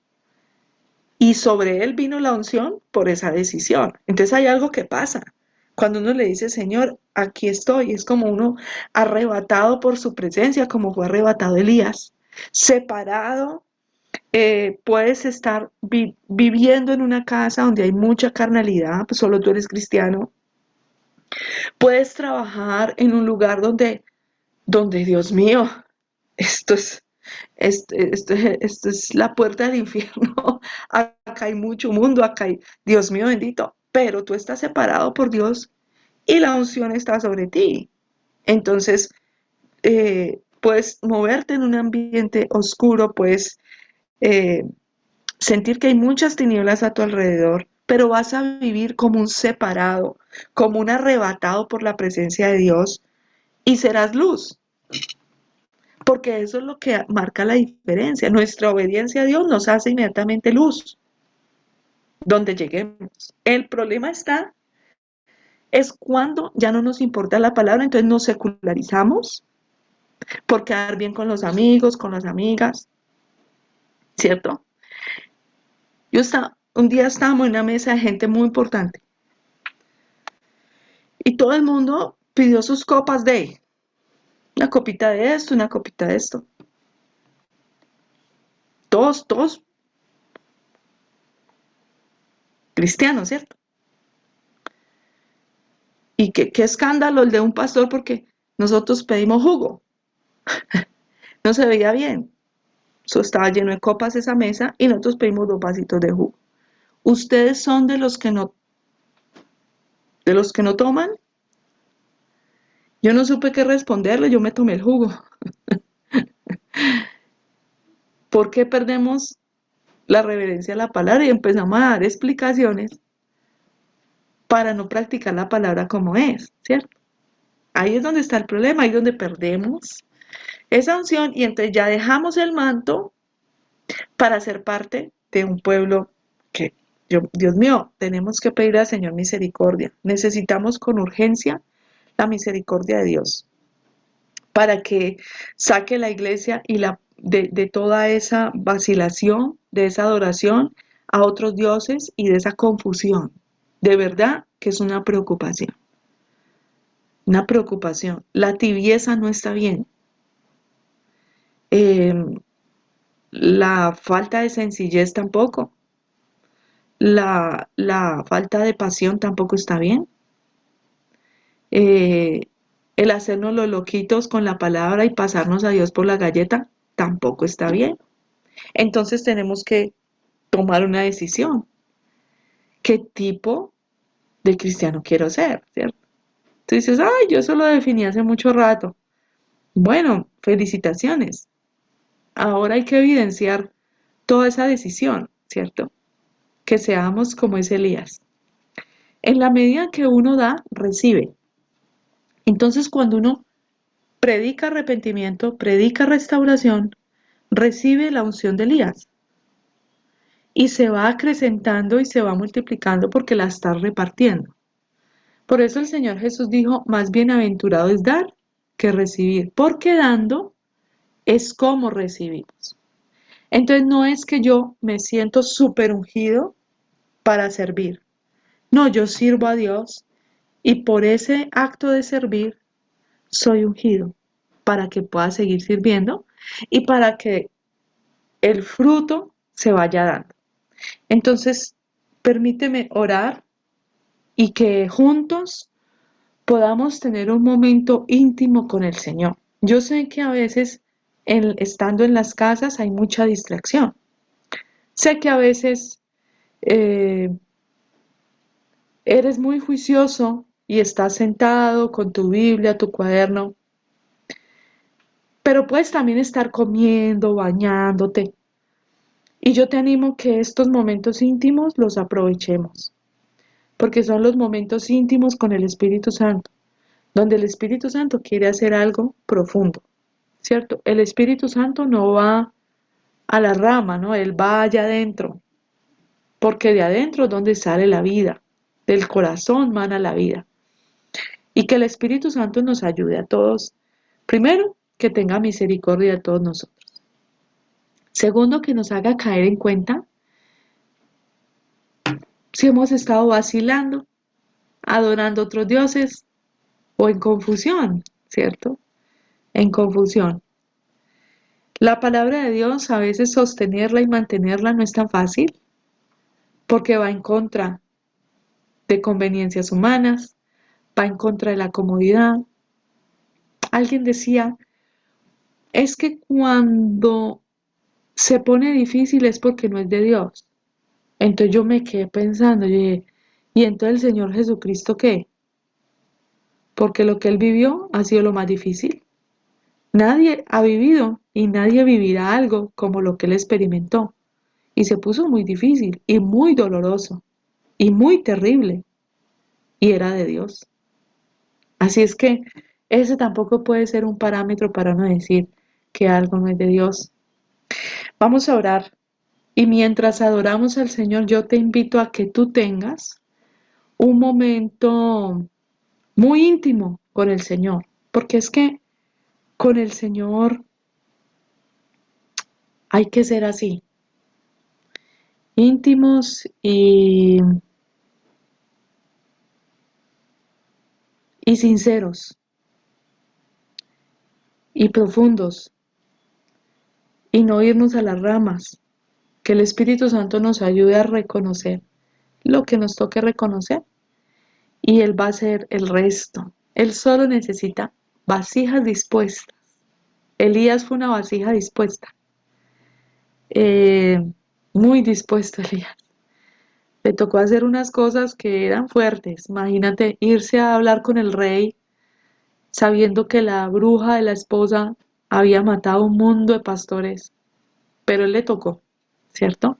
Y sobre él vino la unción por esa decisión. Entonces hay algo que pasa. Cuando uno le dice, Señor, aquí estoy, es como uno arrebatado por su presencia, como fue arrebatado Elías. Separado, puedes estar viviendo en una casa donde hay mucha carnalidad, pues solo tú eres cristiano. Puedes trabajar en un lugar donde Dios mío, esto es, esto es la puerta del infierno. Acá hay mucho mundo, acá hay, Dios mío bendito, pero tú estás separado por Dios y la unción está sobre ti. Entonces, puedes moverte en un ambiente oscuro, puedes eh, sentir que hay muchas tinieblas a tu alrededor, pero vas a vivir como un separado, como un arrebatado por la presencia de Dios y serás luz. Porque eso es lo que marca la diferencia. Nuestra obediencia a Dios nos hace inmediatamente luz, donde lleguemos. El problema es cuando ya no nos importa la palabra, entonces nos secularizamos por quedar bien con los amigos, con las amigas, ¿cierto? Un día estábamos en una mesa de gente muy importante y todo el mundo pidió sus copas de una copita de esto, una copita de esto. Todos cristianos, ¿cierto? Y qué escándalo el de un pastor porque nosotros pedimos jugo. No se veía bien. Eso estaba lleno de copas esa mesa y nosotros pedimos 2 vasitos de jugo. ¿Ustedes son de los que no toman? Yo no supe qué responderle, yo me tomé el jugo. ¿Por qué perdemos la reverencia a la palabra y empezamos a dar explicaciones para no practicar la palabra como es, ¿cierto? Ahí es donde está el problema, ahí es donde perdemos esa unción y entonces ya dejamos el manto para ser parte de un pueblo que, Dios mío, tenemos que pedir al Señor misericordia. Necesitamos con urgencia la misericordia de Dios para que saque la iglesia y de toda esa vacilación, de esa adoración a otros dioses y de esa confusión. De verdad que es una preocupación. Una preocupación. La tibieza no está bien. Eh, la falta de sencillez tampoco. La falta de pasión tampoco está bien. Eh, el hacernos los loquitos con la palabra y pasarnos a Dios por la galleta tampoco está bien. Entonces tenemos que tomar una decisión. ¿Qué tipo de cristiano quiero ser? ¿Cierto? Tú dices, ay, yo eso lo definí hace mucho rato. Bueno, felicitaciones. Ahora hay que evidenciar toda esa decisión, ¿cierto? Que seamos como es Elías. En la medida que uno da, recibe. Entonces, cuando uno predica arrepentimiento, predica restauración, recibe la unción de Elías y se va acrecentando y se va multiplicando porque la está repartiendo. Por eso el Señor Jesús dijo, más bienaventurado es dar que recibir, porque dando es como recibimos. Entonces no es que yo me siento súper ungido para servir. No, yo sirvo a Dios y por ese acto de servir soy ungido para que pueda seguir sirviendo y para que el fruto se vaya dando. Entonces, permíteme orar y que juntos podamos tener un momento íntimo con el Señor. Yo sé que a veces, estando en las casas, hay mucha distracción. Sé que a veces eh, eres muy juicioso y estás sentado con tu Biblia, tu cuaderno, pero puedes también estar comiendo, bañándote. Y yo te animo que estos momentos íntimos los aprovechemos, porque son los momentos íntimos con el Espíritu Santo, donde el Espíritu Santo quiere hacer algo profundo, ¿cierto? El Espíritu Santo no va a la rama, ¿no? Él va allá adentro, porque de adentro es donde sale la vida, del corazón mana la vida. Y que el Espíritu Santo nos ayude a todos. Primero, que tenga misericordia de todos nosotros. Segundo, que nos haga caer en cuenta si hemos estado vacilando, adorando otros dioses o en confusión, ¿cierto? En confusión. La palabra de Dios, a veces sostenerla y mantenerla no es tan fácil, porque va en contra de conveniencias humanas, va en contra de la comodidad. Alguien decía, es que cuando se pone difícil es porque no es de Dios. Entonces yo me quedé pensando, yo dije, ¿y entonces el Señor Jesucristo qué? Porque lo que Él vivió ha sido lo más difícil. Nadie ha vivido y nadie vivirá algo como lo que Él experimentó. Y se puso muy difícil y muy doloroso y muy terrible. Y era de Dios. Así es que ese tampoco puede ser un parámetro para no decir que algo no es de Dios. Vamos a orar. Y mientras adoramos al Señor, yo te invito a que tú tengas un momento muy íntimo con el Señor, porque es que con el Señor hay que ser así, íntimos y sinceros y profundos y no irnos a las ramas, que el Espíritu Santo nos ayude a reconocer lo que nos toque reconocer y Él va a hacer el resto. Él solo necesita vasijas dispuestas. Elías fue una vasija dispuesta, eh, muy dispuesto Elías. Le tocó hacer unas cosas que eran fuertes. Imagínate irse a hablar con el rey sabiendo que la bruja de la esposa había matado un mundo de pastores, pero él le tocó, ¿cierto?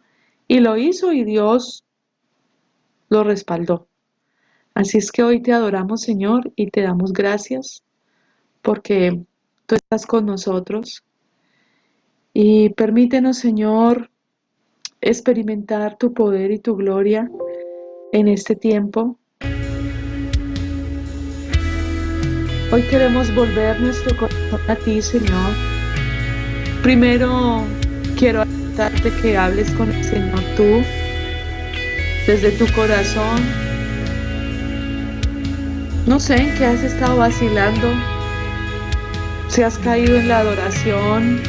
Y lo hizo y Dios lo respaldó. Así es que hoy te adoramos, Señor, y te damos gracias porque tú estás con nosotros. Y permítenos, Señor, experimentar tu poder y tu gloria en este tiempo. Hoy queremos volver nuestro corazón a ti, Señor. Primero quiero invitarte que hables con el Señor tú, desde tu corazón. No sé en qué has estado vacilando, si has caído en la adoración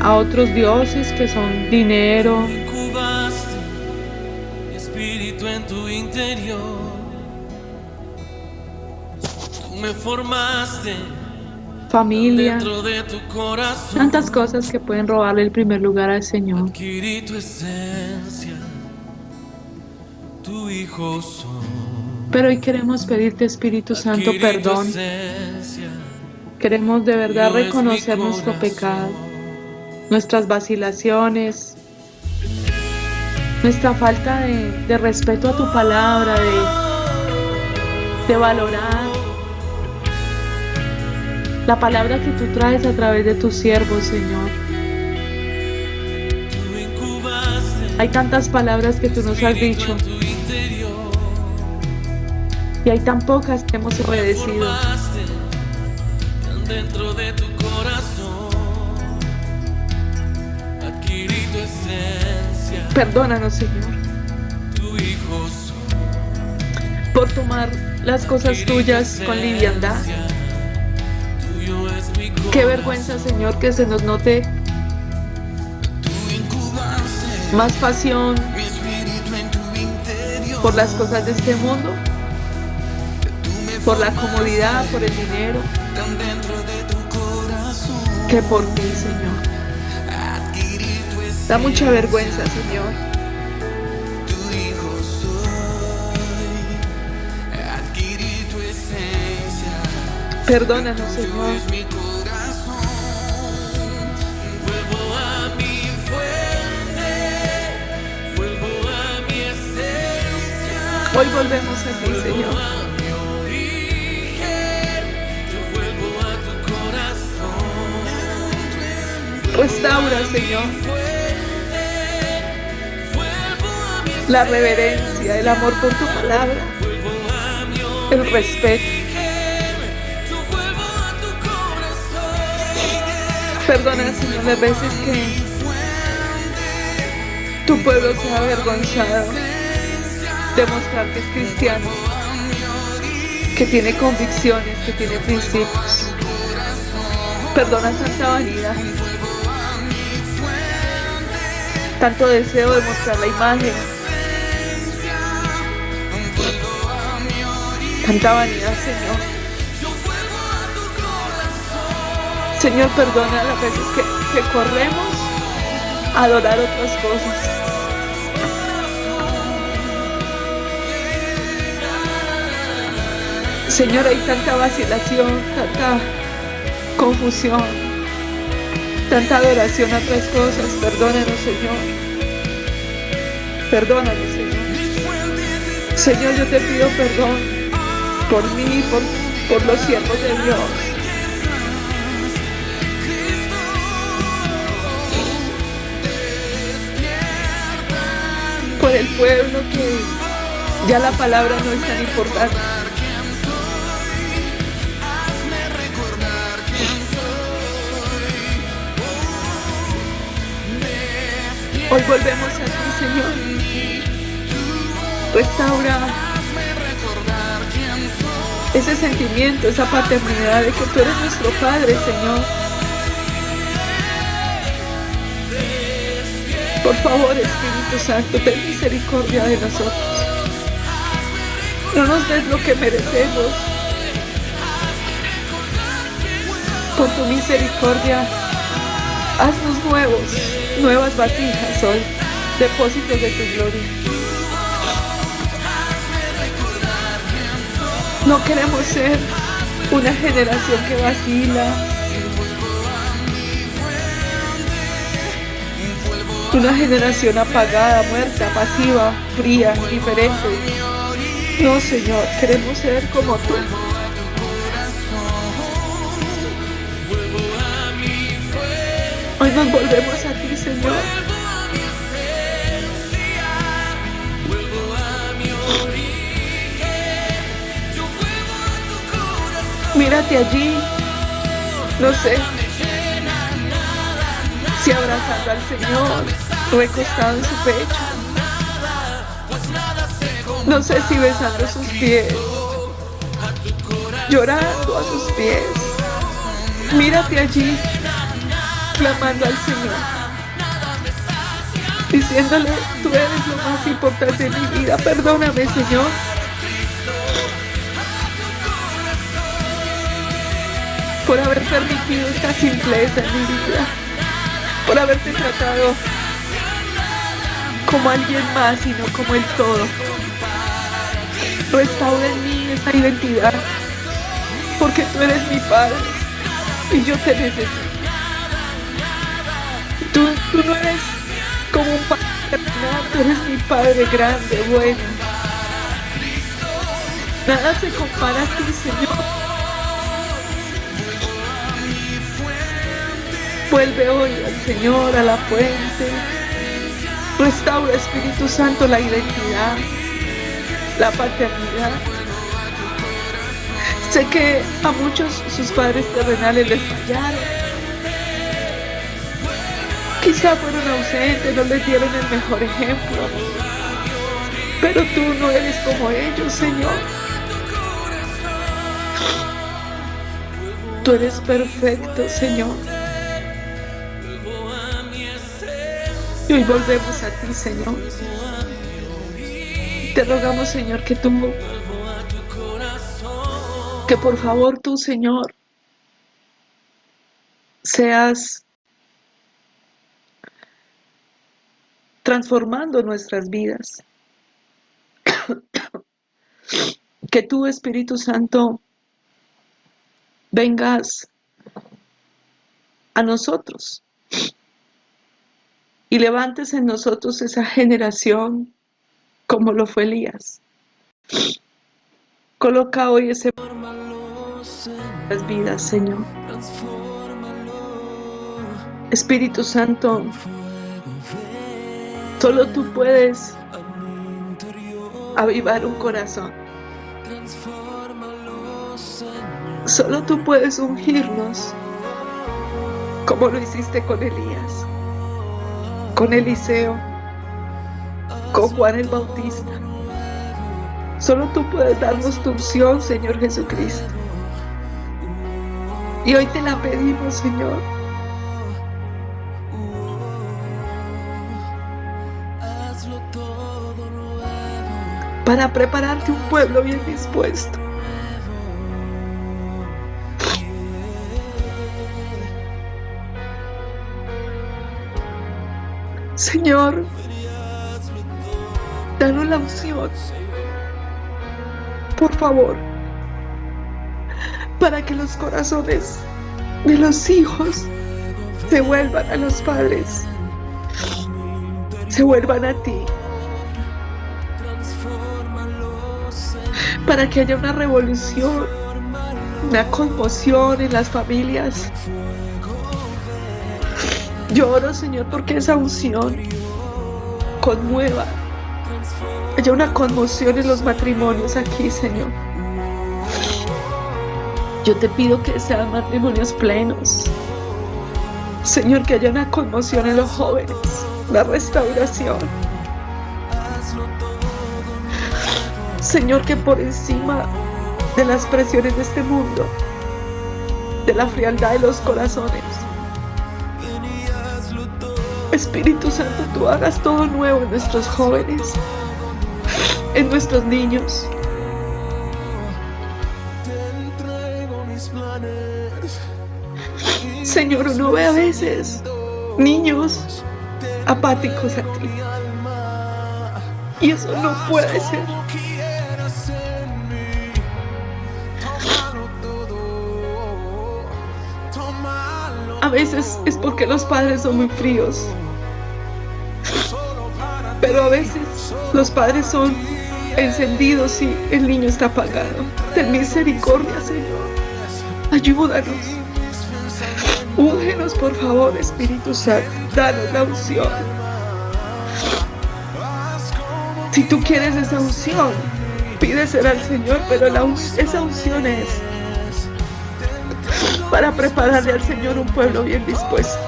a otros dioses que son dinero. Incubaste mi espíritu en tu interior. Tú me formaste Familia, dentro de tu corazón. tantas cosas que pueden robarle el primer lugar al Señor. Adquirí tu esencia, tu hijo soy. Pero hoy queremos pedirte, Espíritu Santo, perdón. Queremos de verdad reconocer nuestro pecado, nuestras vacilaciones, nuestra falta de respeto a tu palabra, de valorar la palabra que tú traes a través de tus siervos, Señor. Hay tantas palabras que tú nos has dicho y hay tan pocas que hemos obedecido. Dentro de tu corazón adquirí tu esencia. Perdónanos, Señor. Tu hijo soy. por tomar las cosas tuyas con liviandad. Tuyo es mi corazón. Qué vergüenza, Señor, que se nos note más pasión Mi espíritu en tu interior. por las cosas de este mundo, por la comodidad, por el dinero, Tan dentro de tu corazón. que por ti, Señor. Adquirí tu esencia. Da mucha vergüenza, Señor. Tu hijo soy. Adquirí tu esencia. Perdónanos, Señor. Es mi corazón. Vuelvo a mi fuente. Vuelvo a mi esencia. Hoy volvemos a ti, Señor. A mi origen. Yo vuelvo a tu corazón. Restaura, Señor, Vuelvo a mi la reverencia, el amor por tu palabra, Vuelvo a mi el respeto. origen. Yo vuelvo a tu corazón. Perdona, Señor, las veces que tu pueblo se ha avergonzado de mostrar que es cristiano, que tiene convicciones, que tiene principios. Perdona tanta vanidad, tanto deseo de mostrar la imagen, tanta vanidad, Señor. Señor, perdona las veces que corremos a adorar otras cosas. Señor, hay tanta vacilación, tanta confusión, tanta adoración a otras cosas. Perdónanos, Señor. Perdónanos, Señor. Señor, yo te pido perdón por mí, por los siervos de Dios. Por el pueblo que ya la palabra no es tan importante. Hoy volvemos a ti, Señor. Restaura ese sentimiento, esa paternidad de que tú eres nuestro Padre, Señor. Por favor, Espíritu Santo, ten misericordia de nosotros. No nos des lo que merecemos. Por tu misericordia, haznos nuevos, nuevas vasijas hoy, depósitos de tu gloria. No queremos ser una generación que vacila, una generación apagada, muerta, pasiva, fría, indiferente. No, Señor, queremos ser como tú. Hoy nos volvemos a ti, Señor. Mírate allí, no sé, si abrazando al Señor, recostado en su pecho. No sé si besando sus pies, llorando a sus pies. Mírate allí, clamando al Señor, diciéndole, tú eres lo más importante en mi vida, perdóname, Señor. Por haber permitido esta simpleza en mi vida, por haberte tratado como alguien más y no como el todo. Restaura en mí esa identidad, porque tú eres mi Padre y yo te necesito. Tú no eres como un Padre terrenal, tú eres mi Padre grande, bueno. Nada se compara a ti, Señor. Vuelve hoy al Señor, a la fuente. Restaura, Espíritu Santo, la identidad, la paternidad. Sé que a muchos sus padres terrenales les fallaron. Quizá fueron ausentes, no les dieron el mejor ejemplo. pero tú no eres como ellos, Señor. Tú eres perfecto, Señor. Y hoy volvemos a ti, Señor. Te rogamos, Señor, que por favor tú, Señor, seas transformando nuestras vidas. Que tú, Espíritu Santo, vengas a nosotros y levantes en nosotros esa generación como lo fue Elías. Coloca hoy ese en las vidas, Señor. Espíritu Santo, solo tú puedes avivar un corazón. Solo tú puedes ungirnos como lo hiciste con Elías, con Eliseo, con Juan el Bautista. Solo tú puedes darnos tu unción, Señor Jesucristo. Y hoy te la pedimos, Señor. Para prepararte un pueblo bien dispuesto. Señor, danos la unción, por favor, para que los corazones de los hijos se vuelvan a los padres, se vuelvan a ti, para que haya una revolución, una conmoción en las familias. Yo oro, Señor, porque esa unción conmueva, haya una conmoción en los matrimonios aquí, Señor. Yo te pido que sean matrimonios plenos, Señor, que haya una conmoción en los jóvenes, la restauración. Señor, que por encima de las presiones de este mundo, de la frialdad de los corazones, Espíritu Santo, tú hagas todo nuevo en nuestros jóvenes, en nuestros niños. Señor, uno ve a veces niños apáticos a ti, y eso no puede ser. A veces es porque los padres son muy fríos, pero a veces los padres son encendidos y el niño está apagado. Ten misericordia, Señor. Ayúdanos. Úngenos, por favor, Espíritu Santo. Danos la unción. Si tú quieres esa unción, pídesela al Señor, pero esa unción es para prepararle al Señor un pueblo bien dispuesto.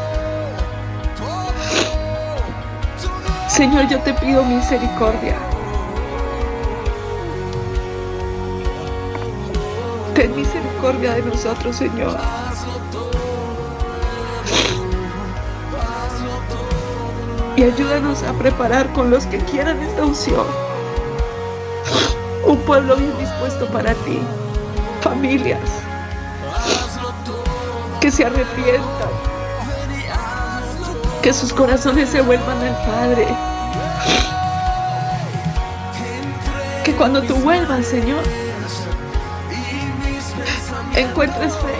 Señor, yo te pido misericordia. Ten misericordia de nosotros, Señor. Y ayúdanos a preparar con los que quieran esta unción un pueblo bien dispuesto para ti. Familias que se arrepientan, que sus corazones se vuelvan al Padre, que cuando tú vuelvas, Señor, encuentres fe.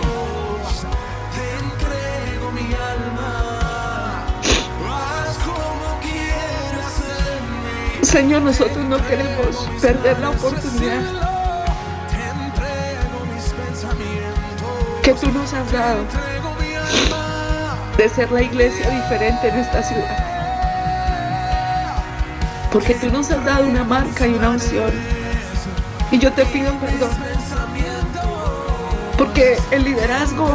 Señor, nosotros no queremos perder la oportunidad que tú nos has dado de ser la iglesia diferente en esta ciudad, porque tú nos has dado una marca y una unción, y yo te pido perdón porque el liderazgo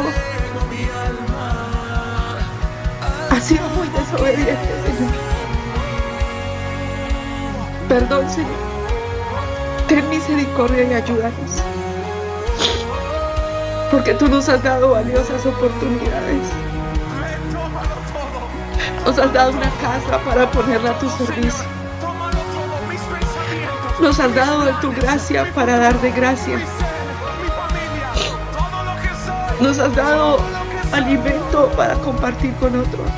ha sido muy desobediente, Señor. Perdón, Señor. Ten misericordia y ayúdanos, porque tú nos has dado valiosas oportunidades. Retómalo todo. Nos has dado una casa para ponerla a tu servicio. Tómalo todo. Mis pensamientos. Nos has dado de tu gracia para dar de gracia. Mi ser, mi familia. Todo lo que soy. Nos has dado alimento para compartir con otros.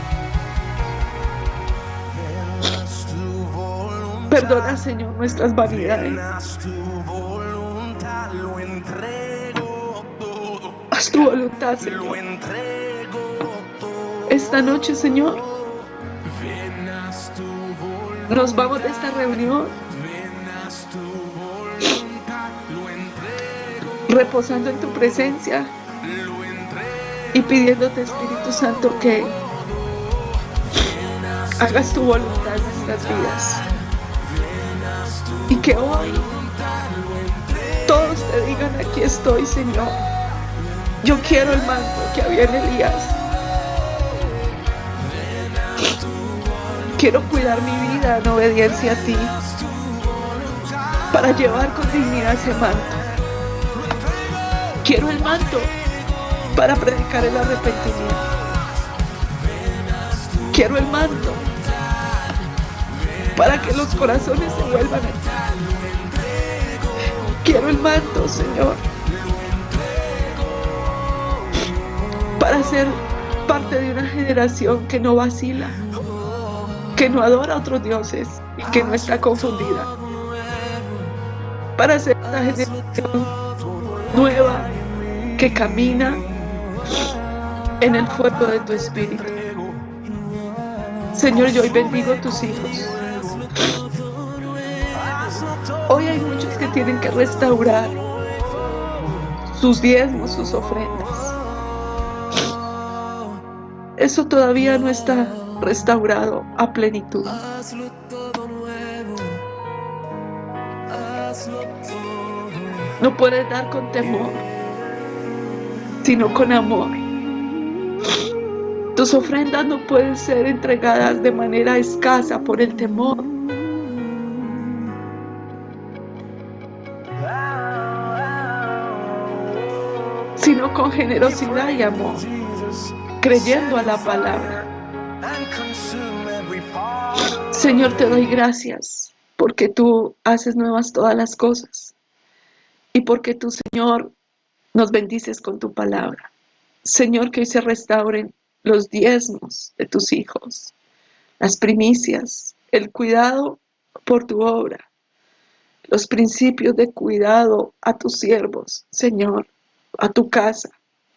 Haz tu voluntad. Perdona, Señor, nuestras vanidades. Haz tu voluntad. Lo entrego todo. Haz tu voluntad, Lo Señor. entrego todo. Esta noche, Señor, Ven, haz tu voluntad. nos vamos de esta reunión Ven, haz tu voluntad. Lo entrego. reposando en tu presencia Lo entrego. y pidiéndote, Espíritu Santo, que hagas tu voluntad en nuestras vidas. Y que hoy todos te digan: aquí estoy, Señor. Yo quiero el manto que había en Elías. Quiero cuidar mi vida en obediencia a ti, para llevar con dignidad ese manto. Quiero el manto para predicar el arrepentimiento. Quiero el manto para que los corazones se vuelvan a ti. Quiero el manto, Señor, para ser parte de una generación que no vacila, que no adora a otros dioses y que no está confundida. Para ser una generación nueva que camina en el fuego de tu Espíritu. Señor, yo hoy bendigo a tus hijos. Hoy hay muchos que tienen que restaurar sus diezmos, sus ofrendas. Eso todavía no está restaurado a plenitud. Hazlo todo nuevo. Hazlo todo. No puedes dar con temor, sino con amor. Tus ofrendas no pueden ser entregadas de manera escasa por el temor, sino con generosidad y amor, creyendo a la palabra. Señor, te doy gracias porque tú haces nuevas todas las cosas y porque tú, Señor, nos bendices con tu palabra. Señor, que hoy se restauren los diezmos de tus hijos, las primicias, el cuidado por tu obra, los principios de cuidado a tus siervos, Señor, a tu casa,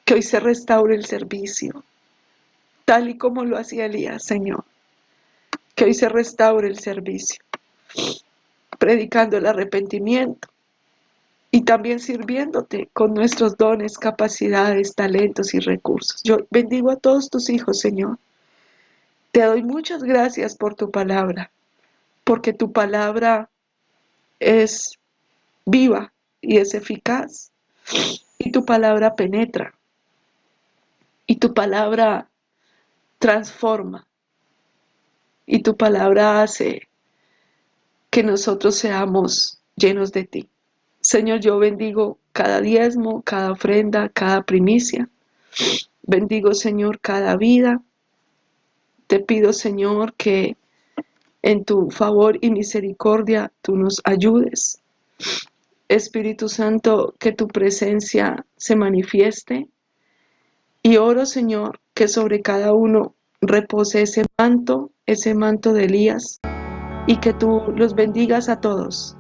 que hoy se restaure el servicio, tal y como lo hacía Elías, Señor, que hoy se restaure el servicio, predicando el arrepentimiento y también sirviéndote con nuestros dones, capacidades, talentos y recursos. Yo bendigo a todos tus hijos, Señor. Te doy muchas gracias por tu palabra, porque tu palabra es viva y es eficaz, y tu palabra penetra, y tu palabra transforma, y tu palabra hace que nosotros seamos llenos de ti. Señor, yo bendigo cada diezmo, cada ofrenda, cada primicia. Bendigo, Señor, cada vida. Te pido, Señor, que en tu favor y misericordia tú nos ayudes. Espíritu Santo, que tu presencia se manifieste. Y oro, Señor, que sobre cada uno repose ese manto de Elías, y que tú los bendigas a todos.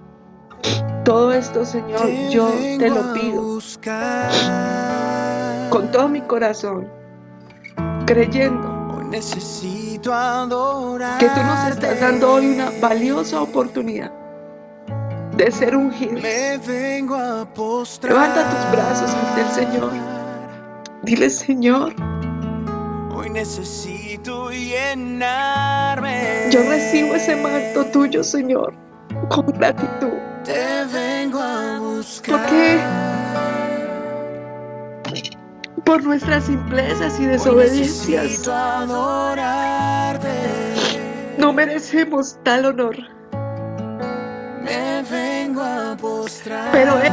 Todo esto, Señor, yo te lo pido con todo mi corazón, creyendo Necesito adorar. que tú nos estás dando hoy una valiosa oportunidad de ser ungidos. Me vengo a postrar. Levanta tus brazos ante el Señor. Dile: Señor, Hoy necesito llenarme. yo recibo ese manto tuyo, Señor, con gratitud. Te vengo a buscar. Porque por nuestras simplezas y Hoy desobediencias necesito adorarte. no merecemos tal honor. Me vengo a pero Él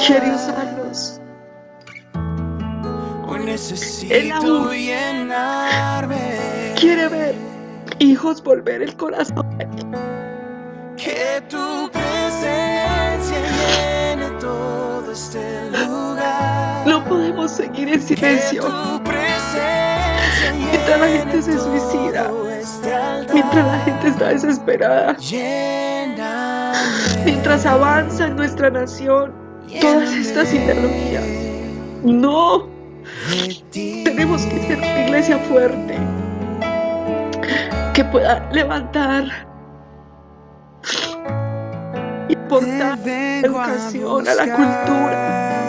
quiere usarlos. Hoy Él necesito aún llenarme. quiere ver hijos volver el corazón. Que tu presencia llene todo este lugar. No podemos seguir en Que silencio tu presencia mientras la gente se llene suicida, todo este altar. mientras la gente está desesperada, Lléname, mientras avanza en nuestra nación todas estas ideologías. No, de ti. tenemos que ser una iglesia fuerte que pueda levantar y portar la educación a la cultura,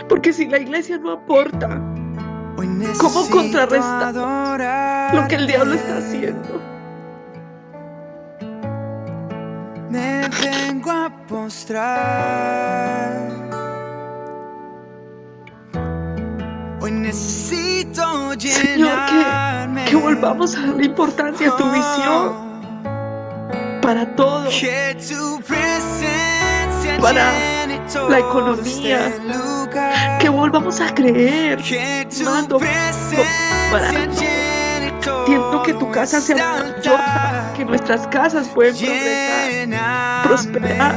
porque si la iglesia no aporta, ¿cómo contrarrestar lo que el diablo está haciendo? Me vengo a postrar. Hoy necesito Señor, llenarme. que volvamos a darle importancia a tu visión para todo, Que tu presencia para llene todo la economía, este lugar. que volvamos a creer, Que tu mando, presencia comparando, llene todo siendo que tu casa sea este maravillosa, altar. que nuestras casas pueden progresar, Lléname, prosperar.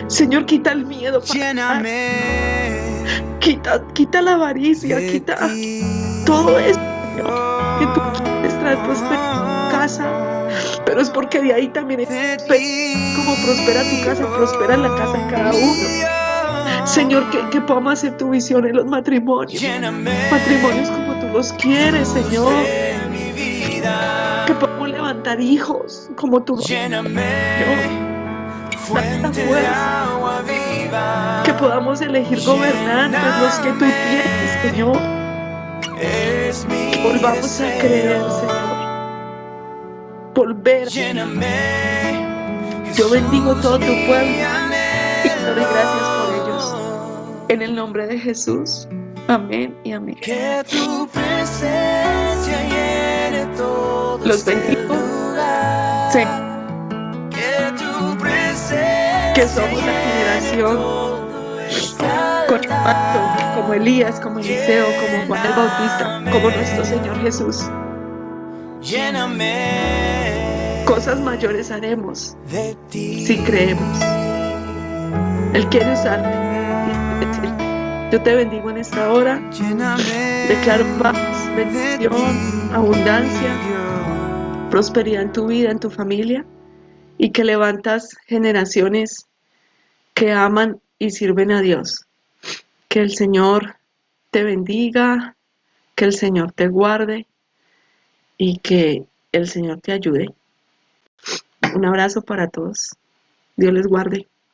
Señor, quita el miedo para dar, lléname quita la avaricia, de quita ti. todo eso, Señor, que tú quieres traer prosperidad a tu casa, pero es porque de ahí también De como prospera tu casa, prospera la casa de cada uno. Señor, que podamos hacer tu visión en los matrimonios, matrimonios como tú los quieres, Señor, mi vida. que podamos levantar hijos como tú los quieres, Señor. Fuente de agua viva. Que podamos elegir gobernantes, los que tú tienes, Señor. Eres mi Volvamos a creer, Señor. Volver. Yo bendigo todo tu pueblo y te doy gracias por ellos. En el nombre de Jesús. Amén y amén. Que tu presencia llene todo Los este bendigo. lugar. Sé Que tu presencia que somos la generación con el pacto, como Elías, como Eliseo, como Juan el Bautista, como nuestro Señor Jesús. Lléname Cosas mayores haremos de ti. si creemos. Él quiere usarte. Yo te bendigo en esta hora. Lléname Declaro paz, bendición, abundancia, prosperidad en tu vida, en tu familia, y que levantas generaciones que aman y sirven a Dios. Que el Señor te bendiga, que el Señor te guarde y que el Señor te ayude. Un abrazo para todos. Dios les guarde.